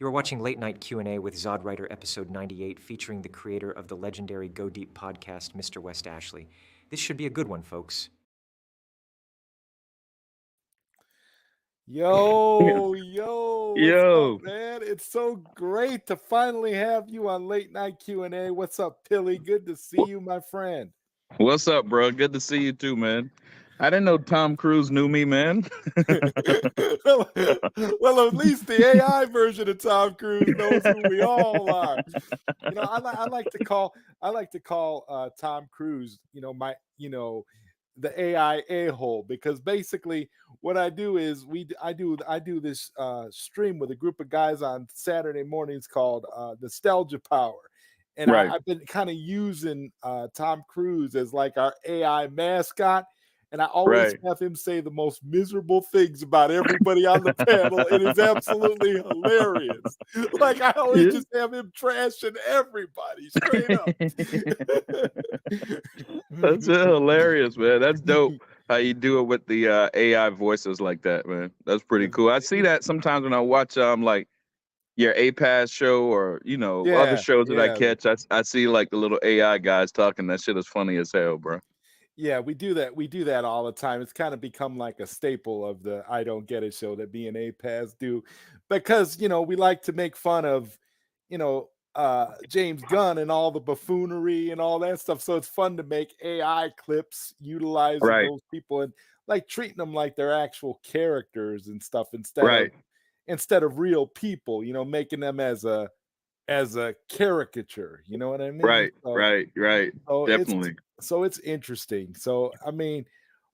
You are watching Late Night Q&A with ZodWriter episode 98, featuring the creator of the legendary GODEEP podcast, Mr. West Ashley. This should be a good one, folks. Yo, what's up, Yo, man? It's so great to finally have you on Late Night Q&A. What's up, Pilly? Good to see you, my friend. what's up, bro? Good to see you too, man. I didn't know Tom Cruise knew me, man. well, at least the AI version of Tom Cruise knows who we all are. You know, I like to call Tom Cruise, the AI a-hole, because basically what I do is I do this stream with a group of guys on Saturday mornings called Nostalgia Power. And Right. I've been kind of using Tom Cruise as like our AI mascot. And I always Right. have him say the most miserable things about everybody on the panel. It is absolutely hilarious. Like, I always Yeah. just have him trashing everybody straight up. That's hilarious, man. That's dope. How you do it with the AI voices like that, man. That's pretty cool. I see that sometimes when I watch like your APAS show or other Yeah, shows that I yeah. catch. I see like the little AI guys talking. That shit is funny as hell, bro. Yeah, we do that. We do that all the time. It's kind of become like a staple of the I Don't Get It show that me and APAS do, because we like to make fun of, James Gunn and all the buffoonery and all that stuff. So it's fun to make AI clips utilizing Right. those people and like treating them like they're actual characters and stuff Right. instead of real people, making them as a caricature, you know what I mean? Right. Right. Right. So Definitely. it's interesting. So I mean,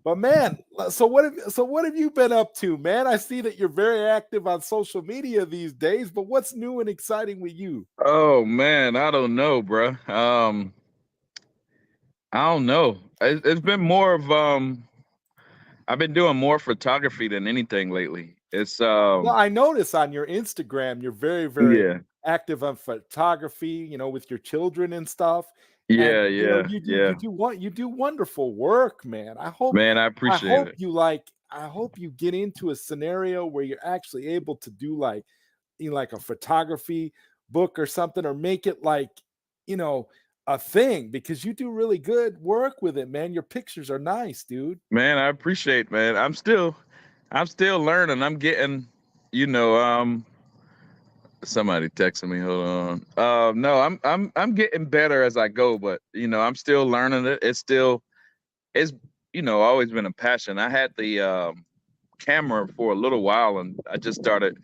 but man, so what have you been up to, man? I see that you're very active on social media these days, but what's new and exciting with you? Oh man, I don't know, bro. I don't know. It's been more of I've been doing more photography than anything lately. It's Well, I notice on your Instagram you're very, very yeah. active on photography, with your children and stuff. And Yeah, yeah, yeah. you do wonderful work, man. Man, I appreciate it. I hope you get into a scenario where you're actually able to do like like a photography book or something, or make it like, a thing, because you do really good work with it, man. Your pictures are nice, dude. Man, I appreciate, man. I'm still learning. I'm getting, you know, somebody texting me. Hold on. No, I'm getting better as I go, but I'm still learning it. It's always been a passion. I had the camera for a little while, and I just started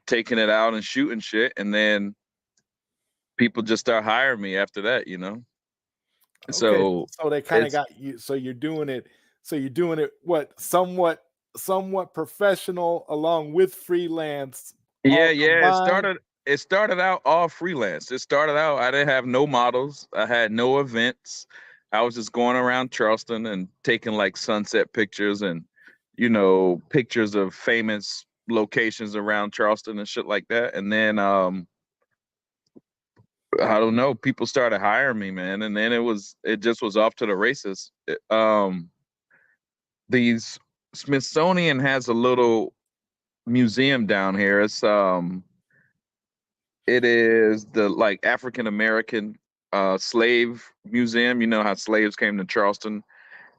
taking it out and shooting shit, and then people just start hiring me after that. Okay, So so they kind of it's got you. So you're doing it what somewhat professional along with freelance, yeah, all yeah. It combined. started. It started out all freelance. It started out I didn't have no models. I had no events. I was just going around Charleston and taking like sunset pictures and pictures of famous locations around Charleston and shit like that. And then I don't know, people started hiring me, man, and then it just was off to the races. These Smithsonian has a little museum down here. It is the like African American slave museum. You know how slaves came to Charleston.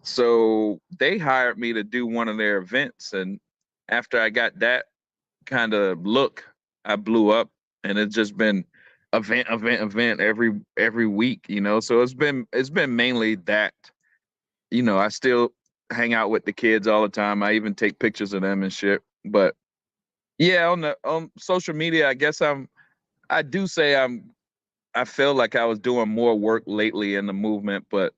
So they hired me to do one of their events, and after I got that kind of look, I blew up, and it's just been event every week. So it's been mainly that. I still hang out with the kids all the time. I even take pictures of them and shit. But yeah, on social media, I guess I do say I feel like I was doing more work lately in the movement, but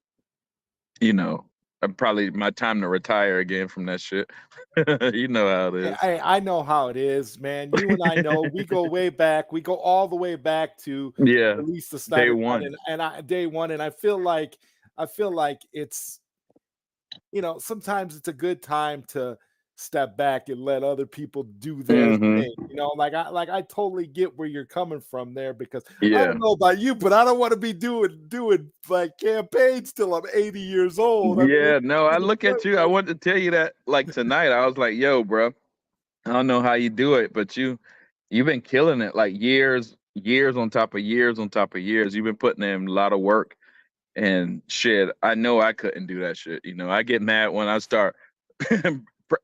probably my time to retire again from that shit. You know how it is. I know how it is, man. You and I know, we go way back. We go all the way back to Yeah, release the day Snyder cut, one. and day one. And I feel like it's, sometimes it's a good time to step back and let other people do their Hmm. thing. Like I totally get where you're coming from there, because I Yeah. don't know about you, but I don't want to be doing like campaigns till I'm 80 years old. I mean, Yeah, it's no, I to the look point at you. I where wanted to tell you that like tonight. I was like, yo, bro, I don't know how you do it, but you you've been killing it, like years on top of years on top of years. You've been putting in a lot of work and shit. I know I couldn't do that shit. I get mad when I start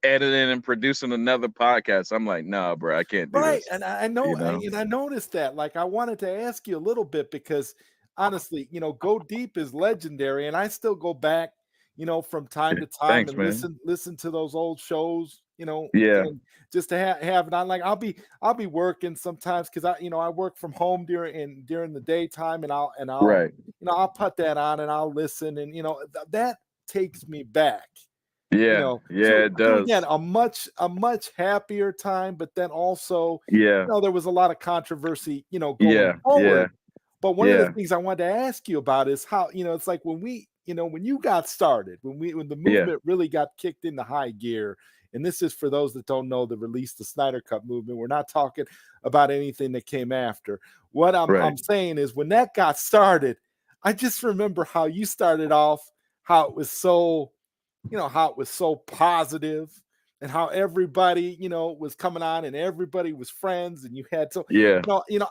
editing and producing another podcast. I'm like, nah, bro, I can't do Right, this. and I know, You know? and I noticed that. Like, I wanted to ask you a little bit because honestly, Go Deep is legendary, and I still go back, from time Yeah. to time Thanks, and man. listen to those old shows, Yeah. and just to have it on. Like, I'll be working sometimes because I work from home during the daytime, and I'll Right. I'll put that on and I'll listen, and that takes me back. Yeah. Yeah, So it again, does. a much happier time, but then also, Yeah. there was a lot of controversy, going Yeah. Yeah. forward. But one of the Yeah. things I wanted to ask you about is how, it's like when you got started, when the Yeah. movement really got kicked into high gear, and this is for those that don't know the release the Snyder Cut movement. We're not talking about anything that came after. What I'm Right. I'm saying is when that got started, I just remember how you started off, how it was so positive, and how everybody, was coming on and everybody was friends, and you had so Yeah.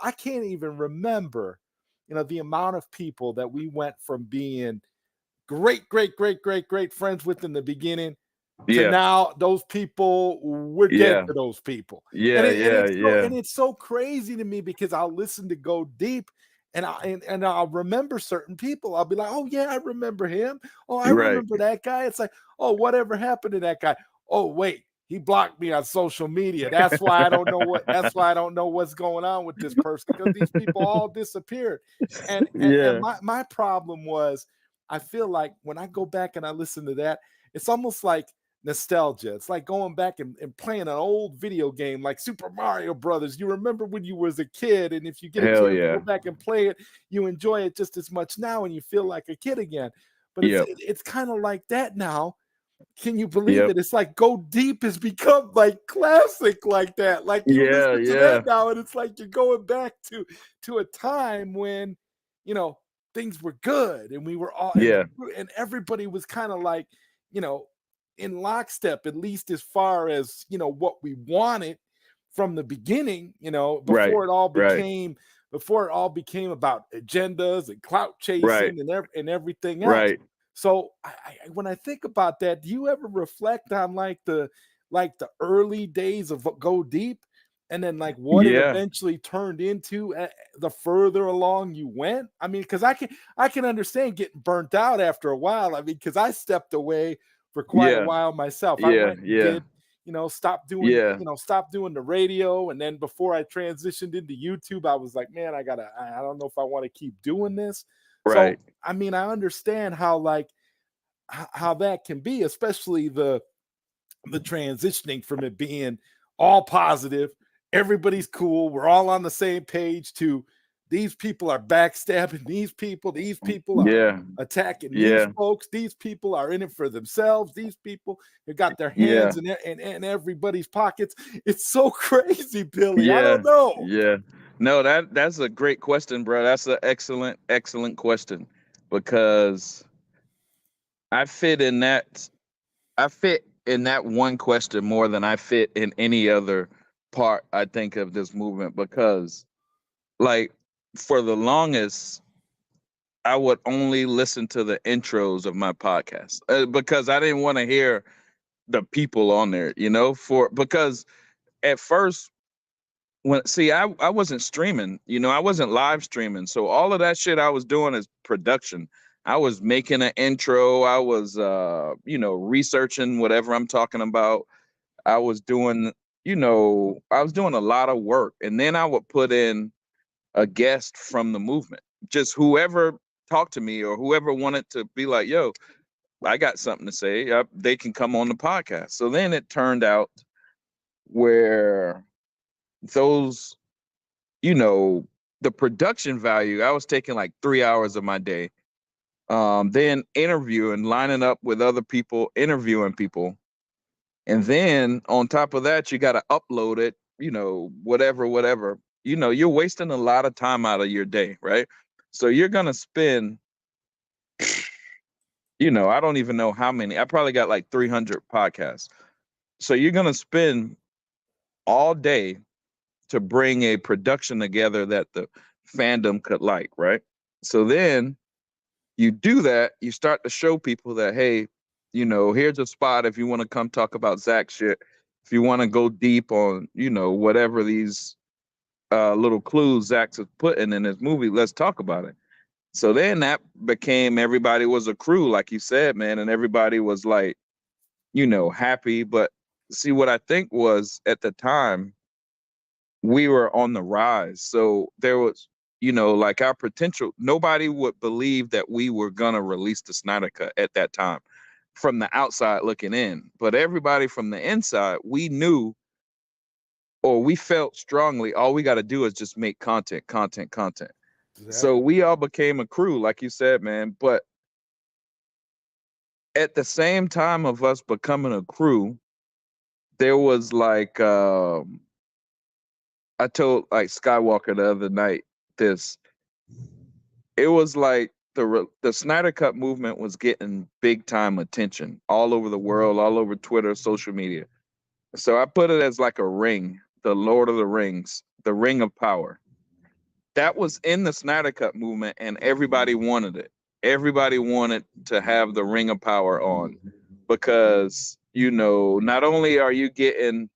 I can't even remember, the amount of people that we went from being great friends with in the beginning to Yeah. now those people we're dead Yeah. to those people. And Yeah. it, and Yeah. it's so Yeah. and it's so crazy to me because I'll listen to Go Deep, and I'll remember certain people. I'll be like, oh yeah, I remember him. Oh, I Right. remember that guy. It's like, oh, whatever happened to that guy? Oh, wait, he blocked me on social media. That's why I don't know what's going on with this person, because these people all disappeared. And Yeah. my problem was, I feel like when I go back and I listen to that, it's almost like nostalgia. It's like going back and playing an old video game like Super Mario Brothers. You remember when you was a kid, and if you get a Hell chance to go yeah. back and play it, you enjoy it just as much now, and you feel like a kid again. But it's Yep. it's kind of like that now. Can you believe Yep. it? It's like Go Deep has become like classic like that. Like you Yeah. listen to Yeah. that now, and it's like you're going back to a time when you know things were good, and we were all Yeah. and everybody was kind of like you know in lockstep, at least as far as what we wanted from the beginning. Right. Right. Before it all became about agendas and clout Right. chasing and everything else. Right. So when I think about that, do you ever reflect on like the early days of Go Deep, and then like what it Yeah. eventually turned into the further along you went? I mean, because I can understand getting burnt out after a while. I mean, because I stepped away for quite a Yeah. while myself. I Yeah. went and Yeah. did stop doing Yeah. stop doing the radio, and then before I transitioned into YouTube, I was like, man, I don't know if I want to keep doing this. So Right. I mean, I understand how how that can be, especially the transitioning from it being all positive, everybody's cool, we're all on the same page, to these people are backstabbing these people are Yeah. attacking these Yeah. folks, these people are in it for themselves, these people have got their Yeah. hands in everybody's pockets. It's so crazy, Billy. I Yeah. don't know. Yeah. No, that's a great question, bro. That's an excellent question, because I fit in that I fit in that one question more than I fit in any other part, I think, of this movement, because like for the longest I would only listen to the intros of my podcast, because I didn't want to hear the people on there, because at first, I wasn't streaming, I wasn't live streaming. So all of that shit I was doing is production. I was making an intro, I was researching whatever I'm talking about. I was doing, I was doing a lot of work, and then I would put in a guest from the movement. Just whoever talked to me or whoever wanted to be like, yo, I got something to say. They can come on the podcast. So then it turned out where those, you know, the production value, I was taking like 3 hours of my day, then interviewing, lining up with other people, interviewing people. And then on top of that, you got to upload it, whatever. You're wasting a lot of time out of your day, right? So you're going to spend, I don't even know how many. I probably got like 300 podcasts. So you're going to spend all day to bring a production together that the fandom could like, right? So then you do that, you start to show people that, hey, you know, here's a spot if you want to come talk about Zack shit. If you want to go deep on, you know, whatever these little clues Zack's is putting in his movie, let's talk about it. So then that became, everybody was a crew, like you said, man, and everybody was like, you know, happy. But see, what I think was at the time, we were on the rise. So there was, you know, like our potential, nobody would believe that we were going to release the Snyder Cut at that time from the outside looking in. But everybody from the inside, we knew, or we felt strongly, all we got to do is just make content, content, content. So Exactly. we all became a crew, like you said, man. But at the same time of us becoming a crew, there was like, I told like Skywalker the other night this. It was like the Snyder Cut movement was getting big time attention all over the world, all over Twitter, social media. So I put it as like a ring, the Lord of the Rings, the Ring of Power. That was in the Snyder Cut movement, and everybody wanted it. Everybody wanted to have the Ring of Power on because, you know, not only are you getting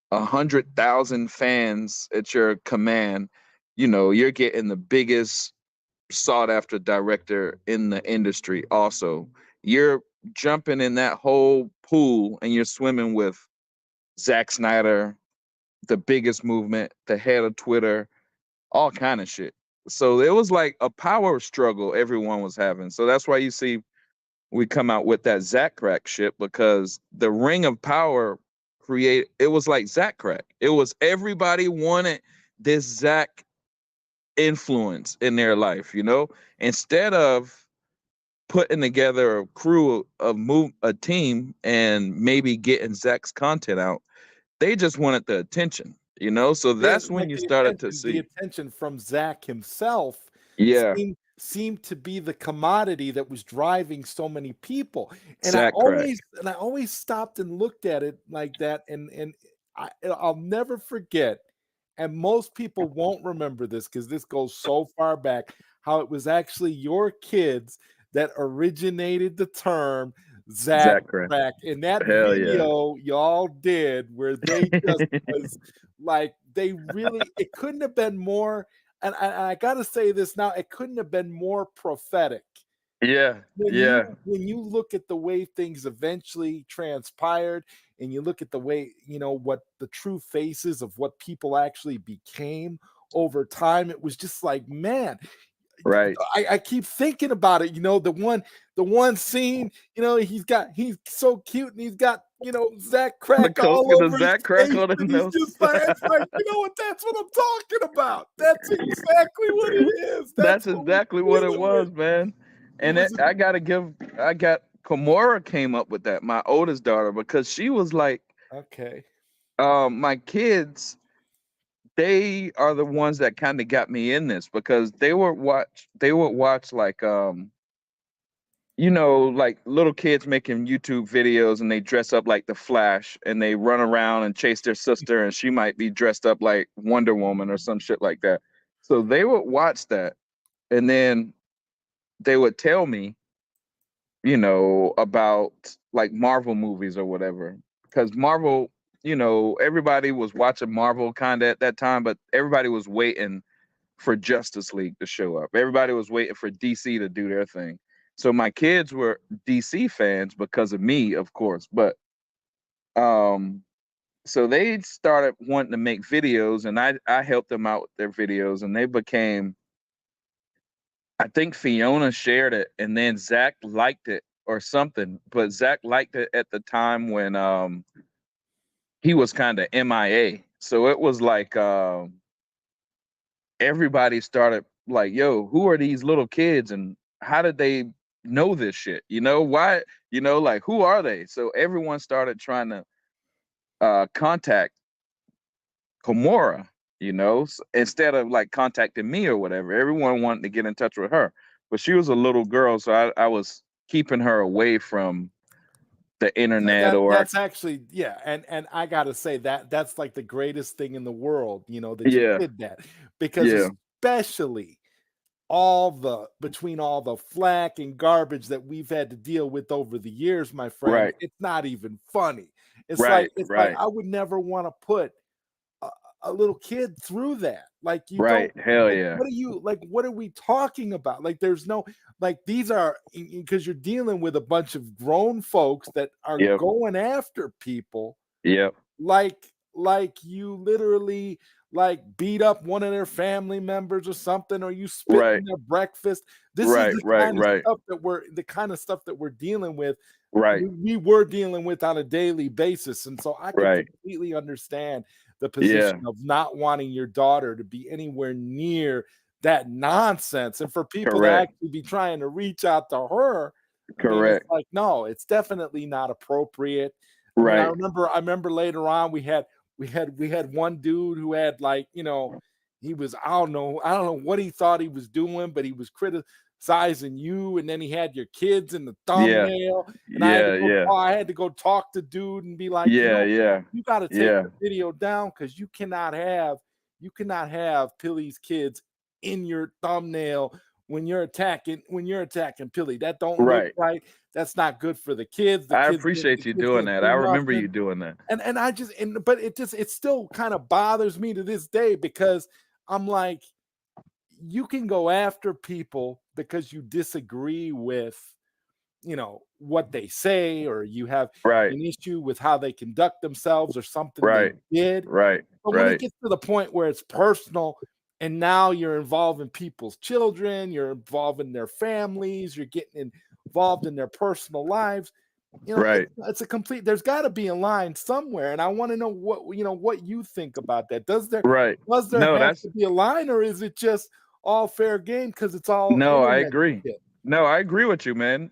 100,000 fans at your command, you know, you're getting the biggest sought after director in the industry. Also, you're jumping in that whole pool and you're swimming with Zack Snyder, the biggest movement, the head of Twitter, all kind of shit. So it was like a power struggle everyone was having. So that's why you see we come out with that Zack Crack shit, because the ring of power it was like Zack Crack. It was everybody wanted this Zack influence in their life, you know, instead of putting together a crew of a team and maybe getting Zack's content out. They just wanted the attention, you know. So Yeah, that's when like you started to the see, attention from Zach himself yeah, seemed to be the commodity that was driving so many people. And Zack Crack, I always stopped and looked at it like that. And I'll never forget. And most people won't remember this because this goes so far back, how it was actually your kids that originated the term Zack Zack Crack, Crack. In that hell yeah, video y'all did where they just was like, they really, it couldn't have been more, and I gotta say this now, it couldn't have been more prophetic. yeah, When yeah, you look at the way things eventually transpired, and you look at the way, you know, what the true faces of what people actually became over time, it was just like, man, right. I keep thinking about it. You know, the one scene, you know, he's so cute and he's got, you know, Zack The Crack coke all and the over his Zack Crack face, on his and he's nose. just like, it's like, you know what? That's what I'm talking about. That's exactly what it is. That's That's what we're exactly what it dealing with. was, man. It And was I got Kimura came up with that, my oldest daughter, because she was like, okay. my kids, they are the ones that kind of got me in this because they would watch like you know, like little kids making YouTube videos and they dress up like the Flash and they run around and chase their sister and she might be dressed up like Wonder Woman or some shit like that. So they would watch that and then they would tell me, you know, about like Marvel movies or whatever. Because Marvel, you know, everybody was watching Marvel kind of at that time, but everybody was waiting for Justice League to show up. Everybody was waiting for DC to do their thing. So my kids were DC fans because of me, of course. But um, so they started wanting to make videos, and I helped them out with their videos, and they became. I think Fiona shared it, and then Zach liked it or something. But Zach liked it at the time when he was kind of MIA. So it was like everybody started like, yo, who are these little kids and how did they know this shit? You know, why, you know, like who are they? So everyone started trying to contact Komora, you know, instead of like contacting me or whatever. Everyone wanted to get in touch with her. But she was a little girl, so I was keeping her away from the internet or that's actually, yeah, and I gotta say that's like the greatest thing in the world, you know, that you yeah, did that, because yeah, especially between all the flack and garbage that we've had to deal with over the years, my friend, right, it's not even funny. right, It's like right, I would never want to put a, a little kid through that. Like, you don't, right. Hell like, yeah. what are we talking about? Like, there's no, like, these are, because you're dealing with a bunch of grown folks that are Yep, going after people, yep, like you literally like beat up one of their family members or something, or you spit right, in their breakfast. This is right, right, right, the kind of stuff that we're dealing with. right, We were dealing with on a daily basis. And so I could right. completely understand the Yeah, position of not wanting your daughter to be anywhere near that nonsense. And for people to correct, actually be trying to reach out to her, I mean, it's correct. like, no, it's definitely not appropriate. I mean, Right. I remember later on we had one dude who had, like, you know, he was, I don't know what he thought he was doing, but he was criticizing you, and then he had your kids in the Yeah, thumbnail, and yeah, yeah, I had to go talk to dude and be like, you yeah, know, yeah, you got to take yeah. the video down, because you cannot have Pilly's kids in your thumbnail when you're attacking Pilly. That don't look Right. right. That's not good for the kids. I appreciate The you kids doing can't that. do I remember you nothing. doing that. And I just, but it still kind of bothers me to this day, because I'm like, you can go after people because you disagree with, you know, what they say, or you have Right, an issue with how they conduct themselves or something they right, did. right, But when it right, gets to the point where it's personal, and now you're involving people's children, you're involving their families, you're getting involved in their personal lives, you know, right, it's a complete, there's got to be a line somewhere. And I want to know what you think about that. right. Does there No, have that's to be a line, or is it just all fair game because it's all no, I internet agree. shit? No, I agree with you, man.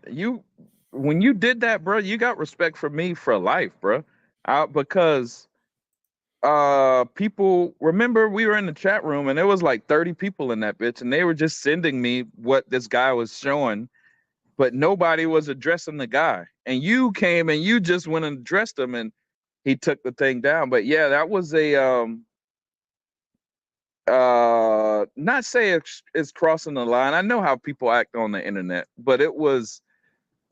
When you did that, bro, you got respect for me for life, bro. Because people remember we were in the chat room and there was like 30 people in that bitch and they were just sending me what this guy was showing, but nobody was addressing the guy. And you came and you just went and addressed him and he took the thing down. But yeah, that was a not say it's crossing the line. I know how people act on the internet, but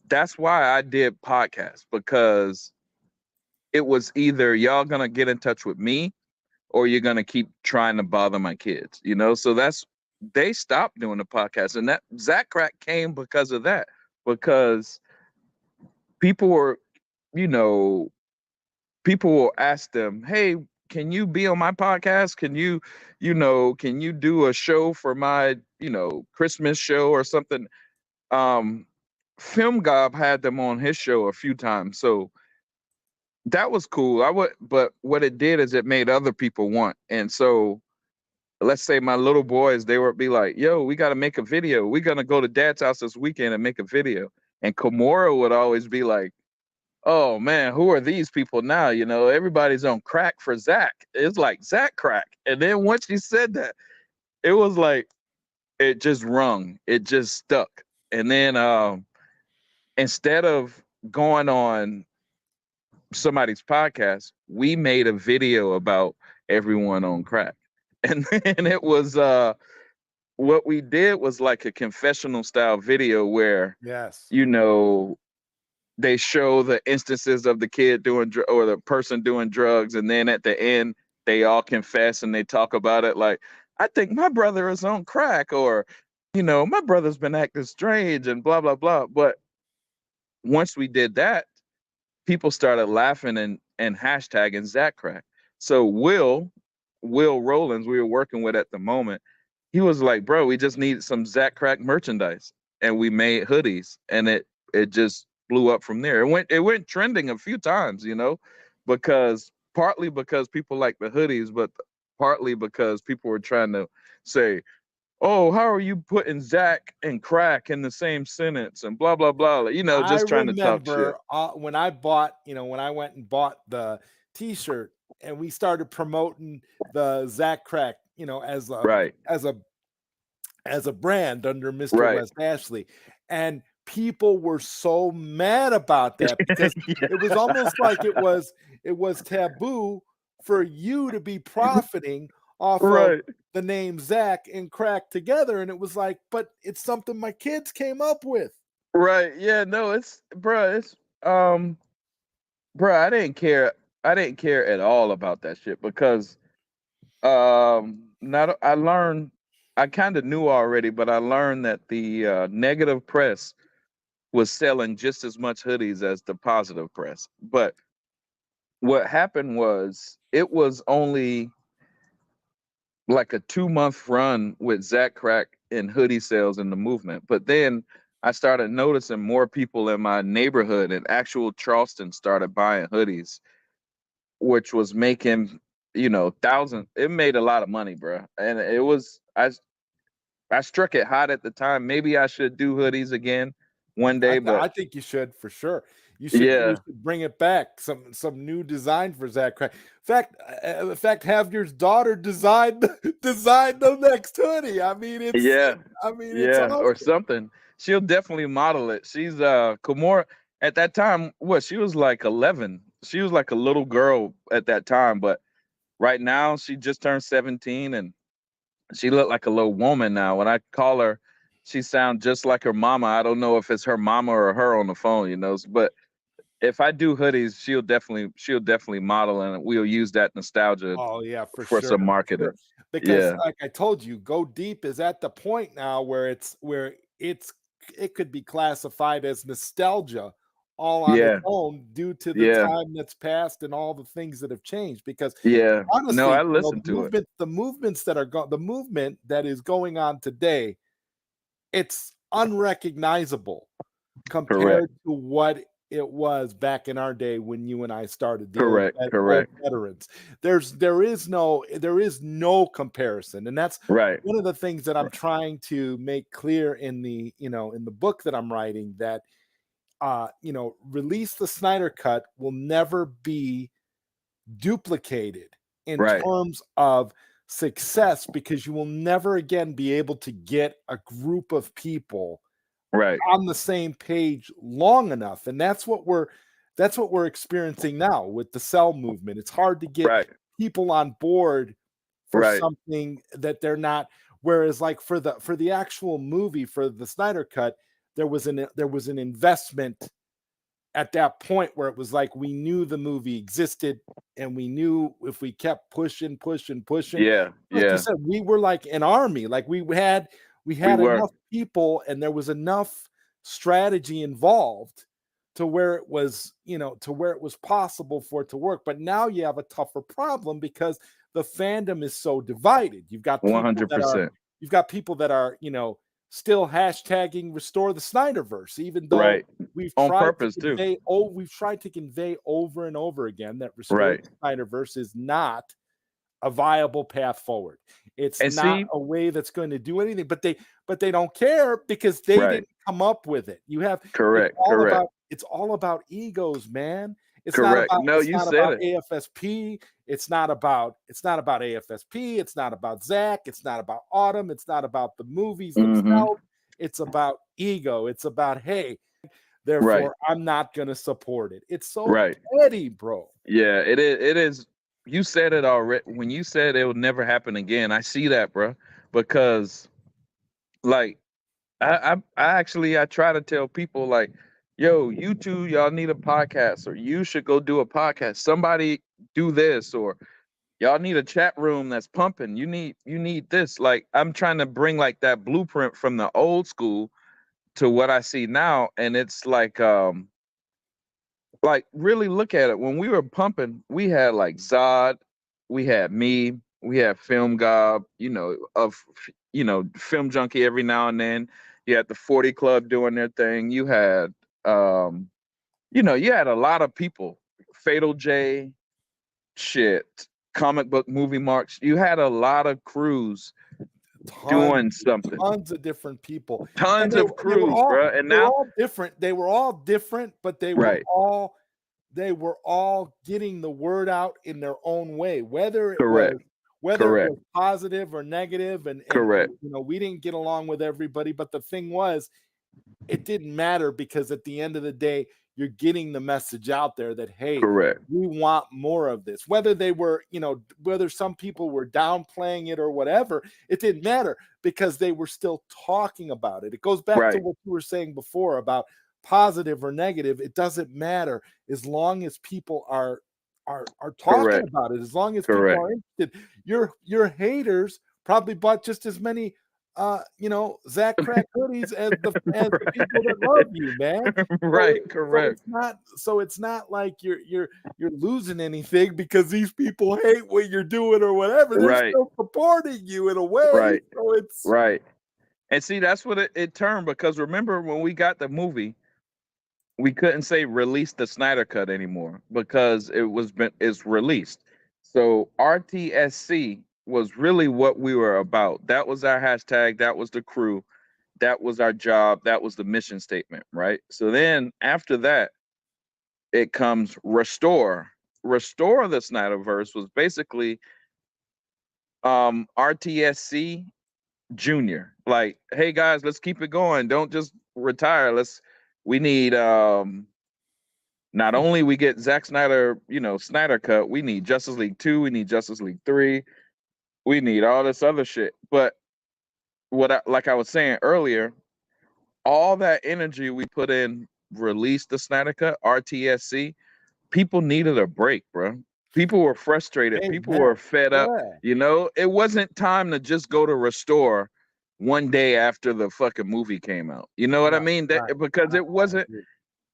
that's why I did podcasts, because it was either y'all gonna get in touch with me or you're gonna keep trying to bother my kids, you know? So they stopped doing the podcast. And that Zack Crack came because of that. Because people were, you know, people will ask them, hey, can you be on my podcast? Can you do a show for my, Christmas show or something? Film Gob had them on his show a few times. So that was cool. But what it did is it made other people want. And so let's say my little boys, they would be like, yo, we got to make a video. We're going to go to dad's house this weekend and make a video. And Komora would always be like, oh man, who are these people now? You know, everybody's on crack for Zach. It's like Zack Crack. And then once she said that, it was like, it just rung. It just stuck. And then instead of going on somebody's podcast, we made a video about everyone on crack. And then it was what we did was like a confessional style video where, Yes. you know, they show the instances of the kid doing or the person doing drugs, and then at the end they all confess and they talk about it like, I think my brother is on crack, or my brother's been acting strange and blah blah blah. But once we did that, people started laughing and hashtagging Zack Crack. So Will Rollins, we were working with at the moment, he was like, bro, we just need some Zack Crack merchandise. And we made hoodies, and it just blew up from there. It went trending a few times, partly because people like the hoodies, but partly because people were trying to say, oh, how are you putting Zack and crack in the same sentence and blah blah blah, I just trying to talk shit. remember when I bought, when I went and bought the T-shirt, and we started promoting the Zack Crack, Right, as a brand under Mr. right, West Ashley, and people were so mad about that because it was almost like it was taboo for you to be profiting off of the name Zack and Crack together. And it was like, but it's something my kids came up with. Right. Yeah, no, it's um I didn't care. I didn't care at all about that shit because not I learned I kind of knew already, but I learned that the negative press was selling just as much hoodies as the positive press. But what happened was it was only like a 2-month run with Zack Crack in hoodie sales in the movement. But then I started noticing more people in my neighborhood in actual Charleston started buying hoodies, which was making, thousands. It made a lot of money, bro. And it was, I struck it hot at the time. Maybe I should do hoodies again one day, but I think you should for sure. You should bring it back. Some new design for Zack Crack. In fact, have your daughter design the next hoodie. I mean, it's it's awesome. Or something. She'll definitely model it. She's Kimora at that time. What, she was like 11. She was like a little girl at that time, but right now she just turned 17 and she looked like a little woman now. When I call her, she sounds just like her mama. I don't know if it's her mama or her on the phone, but if I do hoodies, she'll definitely model, and we'll use that nostalgia. Oh yeah, for sure. Some marketing. Sure. Because like I told you, GODEEP is at the point now where it could be classified as nostalgia all on its own due to the time that's passed and all the things that have changed. Because honestly, no, I listened to it. The movements that are the movement that is going on today, it's unrecognizable compared to what it was back in our day when you and I started dealing with veterans. There is no comparison, and that's one of the things that I'm trying to make clear in the in the book that I'm writing, that Release the Snyder Cut will never be duplicated in terms of success, because you will never again be able to get a group of people on the same page long enough. And that's what we're experiencing now with the cell movement. It's hard to get people on board for something that they're not. Whereas like for the actual movie, for the Snyder Cut, there was an investment at that point where it was like we knew the movie existed, and we knew if we kept pushing, like you said, we were like an army. Like we had enough people, and there was enough strategy involved to where it was, possible for it to work. But now you have a tougher problem because the fandom is so divided. You've got 100%. You've got people that are, still hashtagging restore the Snyderverse, even though we've tried to convey over and over again that restore the Snyderverse is not a viable path forward. It's not a way that's going to do anything, but they don't care because they didn't come up with it. You have it's all about egos, man. It's not about AFSP. It's not about AFSP. It's not about Zack. It's not about Autumn. It's not about the movies themselves. It's about ego. It's about, hey, therefore I'm not going to support it. It's so petty, bro. Yeah, it is. You said it already. When you said it would never happen again, I see that, bro. Because, like, I try to tell people, like, yo, you two, y'all need a podcast, or you should go do a podcast. Somebody do this, or y'all need a chat room that's pumping. You need this. Like, I'm trying to bring like that blueprint from the old school to what I see now, and it's like really look at it. When we were pumping, we had like Zod, we had me, we had Film Gob, Film Junkie every now and then. You had the 40 Club doing their thing. You had you had a lot of people. Fatal J, Comic Book Movie Marks. You had a lot of crews doing something. Tons of different people. Tons of crews, bro. And now all different. They were all different, but they were all getting the word out in their own way. Whether it was positive or negative, and we didn't get along with everybody. But the thing was, it didn't matter, because at the end of the day, you're getting the message out there that, hey, Correct. we want more of this. Whether they were, whether some people were downplaying it or whatever, it didn't matter, because they were still talking about it. It goes back to Right. what you were saying before about positive or negative. It doesn't matter as long as people are talking Correct. about it, as long as people Correct. are interested. Your haters probably bought just as many Zack Crack hoodies as the people that love you, man. Right. So Correct. it's not like you're losing anything because these people hate what you're doing or whatever. They're Right. still supporting you in a way. Right. So it's Right. And see, that's what it turned, because remember when we got the movie, we couldn't say release the Snyder cut anymore because it's released. So RTSC was really what we were about. That was our hashtag, that was the crew, that was our job, that was the mission statement, right? So then after that, it comes restore. Restore the Snyderverse was basically RTSC Junior. Like, hey guys, let's keep it going. Don't just retire. We need not only we get Zack Snyder, Snyder cut, we need Justice League 2, we need Justice League 3, we need all this other shit. But like I was saying earlier, all that energy we put in release the Snyder cut, RTSC, people needed a break, bro. People were frustrated. People Amen. were fed up. Yeah. It wasn't time to just go to restore one day after the fucking movie came out. You know what I mean? Because it wasn't.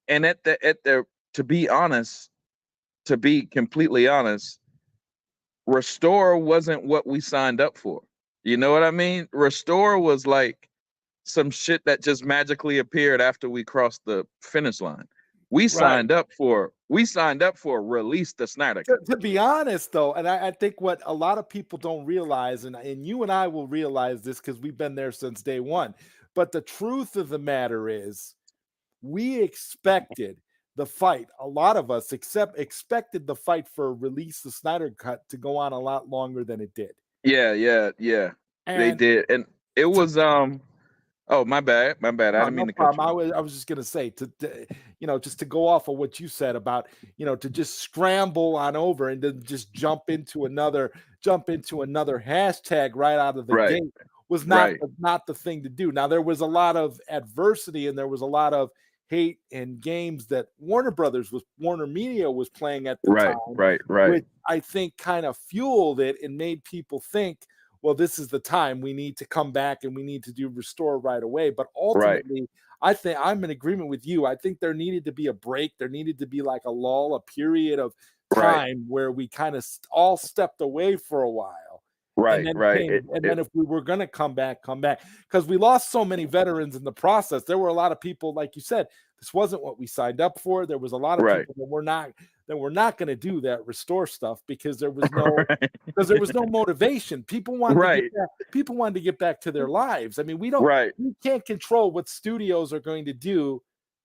And to be honest, to be completely honest, restore wasn't what we signed up for. You know what I mean? Restore was like some shit that just magically appeared after we crossed the finish line. We signed up for release the Snyder cut. To be honest, though, and I think what a lot of people don't realize, and you and I will realize this because we've been there since day one, but the truth of the matter is, we expected the fight. A lot of us expected the fight for release the Snyder cut to go on a lot longer than it did. Yeah. They did, and it was Oh, my bad. I didn't mean to cut you. I was just gonna say to just to go off of what you said about to just scramble on over and then just jump into another hashtag right out of the gate was not the thing to do. Now there was a lot of adversity and there was a lot of hate and games that Warner Media was playing at the time, right. which I think kind of fueled it and made people think, well, this is the time we need to come back and we need to do restore right away. But ultimately, I think I'm in agreement with you. I think there needed to be a break. There needed to be like a lull, a period of time where we kind of all stepped away for a while. And then if we were going to come back, because we lost so many veterans in the process. There were a lot of people, like you said, this wasn't what we signed up for. There was a lot of people that were not going to do that restore stuff because there was no motivation. People wanted to get back to their lives. I mean, we can't control what studios are going to do.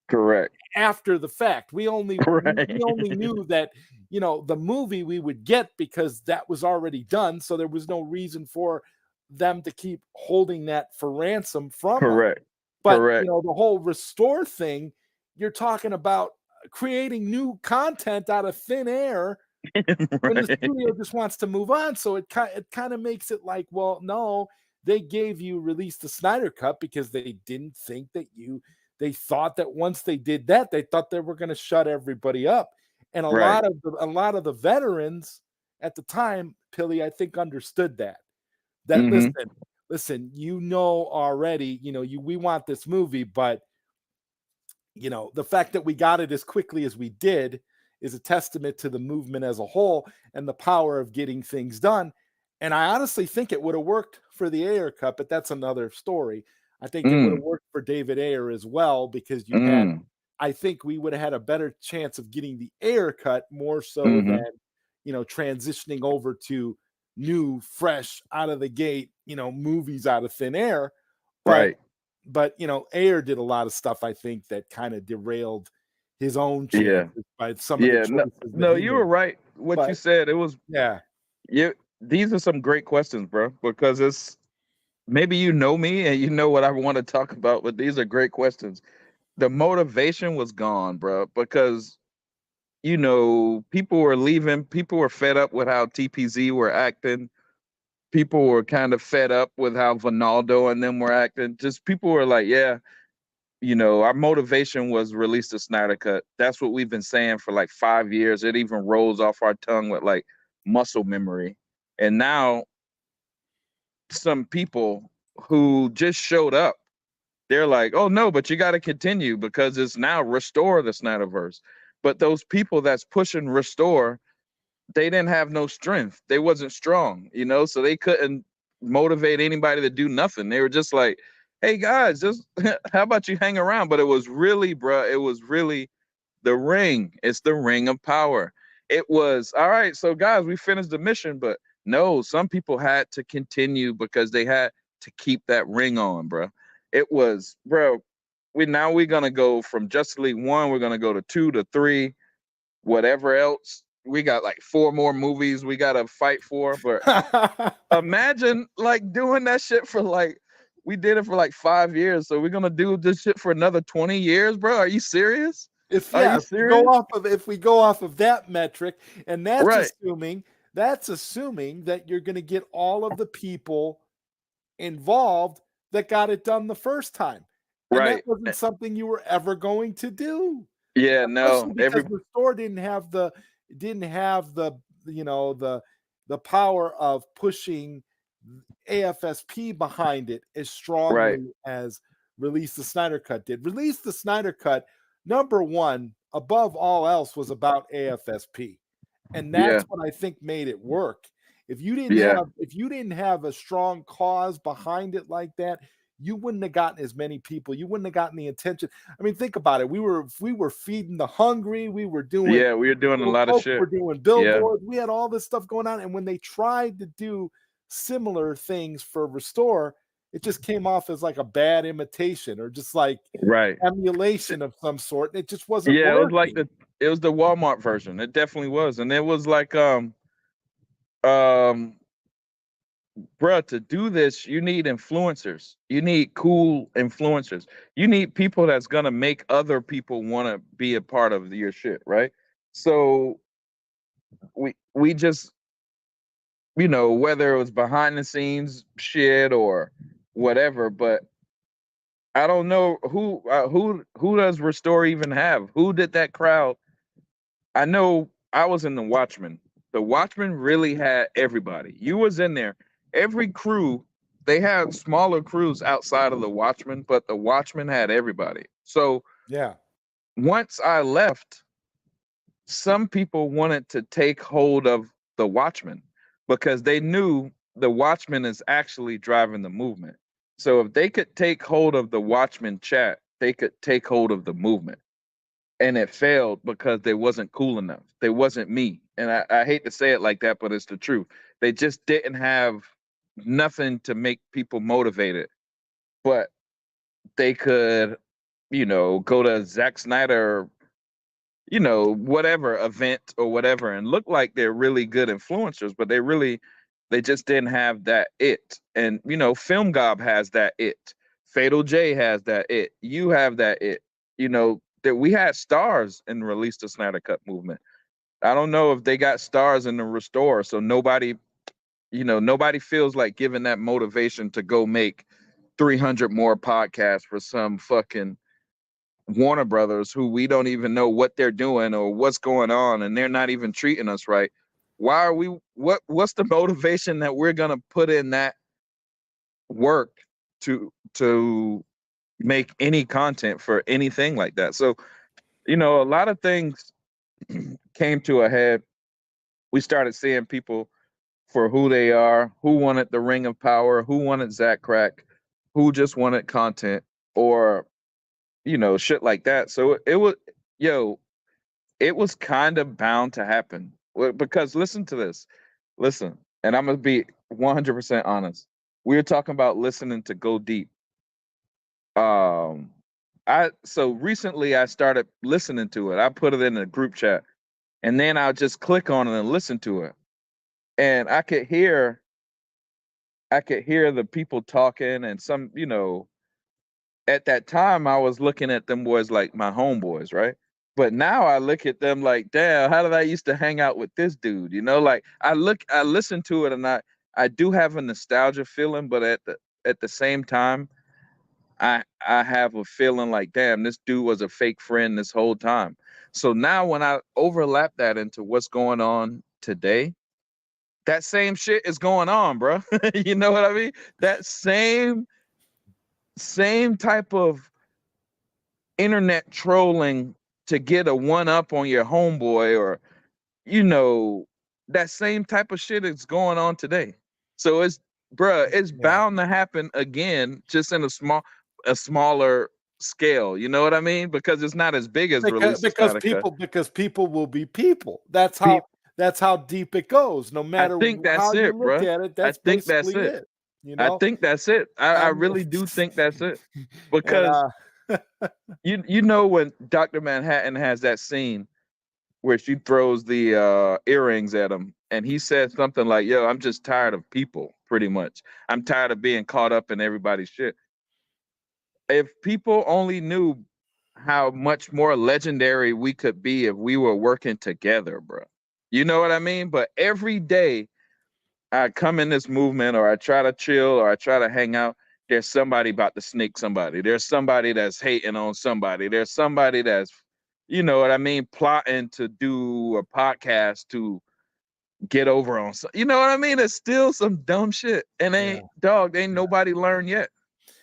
Correct. After the fact, we only knew that the movie we would get because that was already done. So there was no reason for them to keep holding that for ransom from us. But the whole restore thing, you're talking about creating new content out of thin air when the studio just wants to move on. So it kind of makes it like, well, no, they gave you release the Snyder cut because they didn't think that they thought that once they did that, they thought they were going to shut everybody up. And a lot of the veterans at the time, Pilly, I think understood that listen, already, we want this movie, but the fact that we got it as quickly as we did is a testament to the movement as a whole and the power of getting things done. And I honestly think it would have worked for the Ayer cut, but that's another story. I think it would have worked for David Ayer as well, because I think we would have had a better chance of getting the Ayer cut more so than, transitioning over to new, fresh, out of the gate, movies out of thin air. But Ayer did a lot of stuff, I think, that kind of derailed his own chances by some of the choices. No, you were right. You said, it was these are some great questions, bro, because maybe you know me and you know what I want to talk about, but these are great questions. The motivation was gone, bro, because people were leaving. People were fed up with how TPZ were acting. People were kind of fed up with how Ronaldo and them were acting. Just people were like, yeah, our motivation was release the Snyder Cut. That's what we've been saying for like 5 years. It even rolls off our tongue with like muscle memory. And now some people who just showed up, they're like, oh no, but you got to continue because it's now restore the Snyderverse. But those people that's pushing restore, they didn't have no strength. They wasn't strong, so they couldn't motivate anybody to do nothing. They were just like, hey guys, just how about you hang around? But it was really, bruh, it was really the ring. It's the ring of power. It was all right. So guys, we finished the mission, but no, some people had to continue because they had to keep that ring on, bruh. It was, bro. We're gonna go from Justice League 1, we're gonna go to 2 to 3, whatever else. We got like 4 more movies we gotta fight for. But imagine like doing that shit for like we did it for like 5 years. So we're gonna do this shit for another 20 years, bro. Are you serious? If Are yeah, you if we serious? go off of that metric, and Right, that's assuming that you're going to get all of the people involved that got it done the first time, and that right. wasn't something you were ever going to do, Yeah, especially no. because the store didn't have the the power of pushing AFSP behind it as Right. strongly as Release the Snyder Cut did. Release the Snyder Cut, number one, above all else, was about AFSP. And Yeah, that's what I think made it work. yeah, If you didn't have a strong cause behind it like that, you wouldn't have gotten as many people. You wouldn't have gotten the attention. I mean, think about it. We were feeding the hungry. We were doing yeah. We were doing a little lot of folks shit. were doing Yeah, billboards. We had all this stuff going on. And when they tried to do similar things for Restore, it just came off as like a bad imitation or just like right. emulation of some sort. And it just wasn't Yeah, working. it was the Walmart version. It definitely was. And it was like um bruh, to do this, you need influencers. You need cool influencers. You need people that's gonna make other people want to be a part of your shit, right? So we just, whether it was behind the scenes shit or whatever, but I don't know who does Restore even have? Who did that crowd? I know I was in the Watchmen. The Watchmen really had everybody. You was in there. Every crew, they had smaller crews outside of the Watchmen, but the Watchmen had everybody. So Yeah. once I left, some people wanted to take hold of the Watchmen because they knew the Watchmen is actually driving the movement. So if they could take hold of the Watchmen chat, they could take hold of the movement. And it failed because they wasn't cool enough. They wasn't me. And I hate to say it like that, but it's the truth. They just didn't have nothing to make people motivated. But they could, go to Zack Snyder, whatever event or whatever, and look like they're really good influencers, but they just didn't have that it. And Film Gob has that it. Fatal J has that it. You have that it. That we had stars in Release the Snyder Cut movement. I don't know if they got stars in the Restore, so nobody feels like giving that motivation to go make 300 more podcasts for some fucking Warner Brothers who we don't even know what they're doing or what's going on, and they're not even treating us right. Why are we? What's the motivation that we're gonna put in that work to make any content for anything like that? So a lot of things came to a head. We started seeing people for who they are, who wanted the ring of power, who wanted Zack Crack, who just wanted content, or shit like that. So it was, yo, it was kind of bound to happen. Because listen to this. Listen, and I'm gonna be 100% honest. We were talking about listening to Go Deep. Um, I so recently I started listening to it. I put it in a group chat, and then I'll just click on it and listen to it, and I could hear I could hear the people talking, and some, at that time I was looking at them boys like my homeboys, right? But now I look at them like, damn, how did I used to hang out with this dude? Like I listen to it, and I do have a nostalgia feeling, but at the same time, I have a feeling like, damn, this dude was a fake friend this whole time. So now when I overlap that into what's going on today, that same shit is going on, bro. You know what I mean? That same type of internet trolling to get a one up on your homeboy, or that same type of shit is going on today. So it's Yeah. bound to happen again, just in a smaller scale. You know what I mean? Because it's not as big as Because Release the Snyder Cut. because people will be people. That's Pe- how deep it goes. No I matter think how that's you it, look bro. at it, I that's think that's basically it. it. You I know, think that's it. I and really do think that's it. and Because you know when Dr. Manhattan has that scene where she throws the earrings at him, and he said something like, yo, I'm just tired of people, pretty much. I'm tired of being caught up in everybody's shit. If people only knew how much more legendary we could be if we were working together, bro. You know what I mean? But every day I come in this movement, or I try to chill, or I try to hang out, there's somebody about to snake somebody. There's somebody that's hating on somebody. There's somebody that's, you know what I mean, plotting to do a podcast to get over on you know what I mean? It's still some dumb shit. And yeah, ain't nobody learned yet.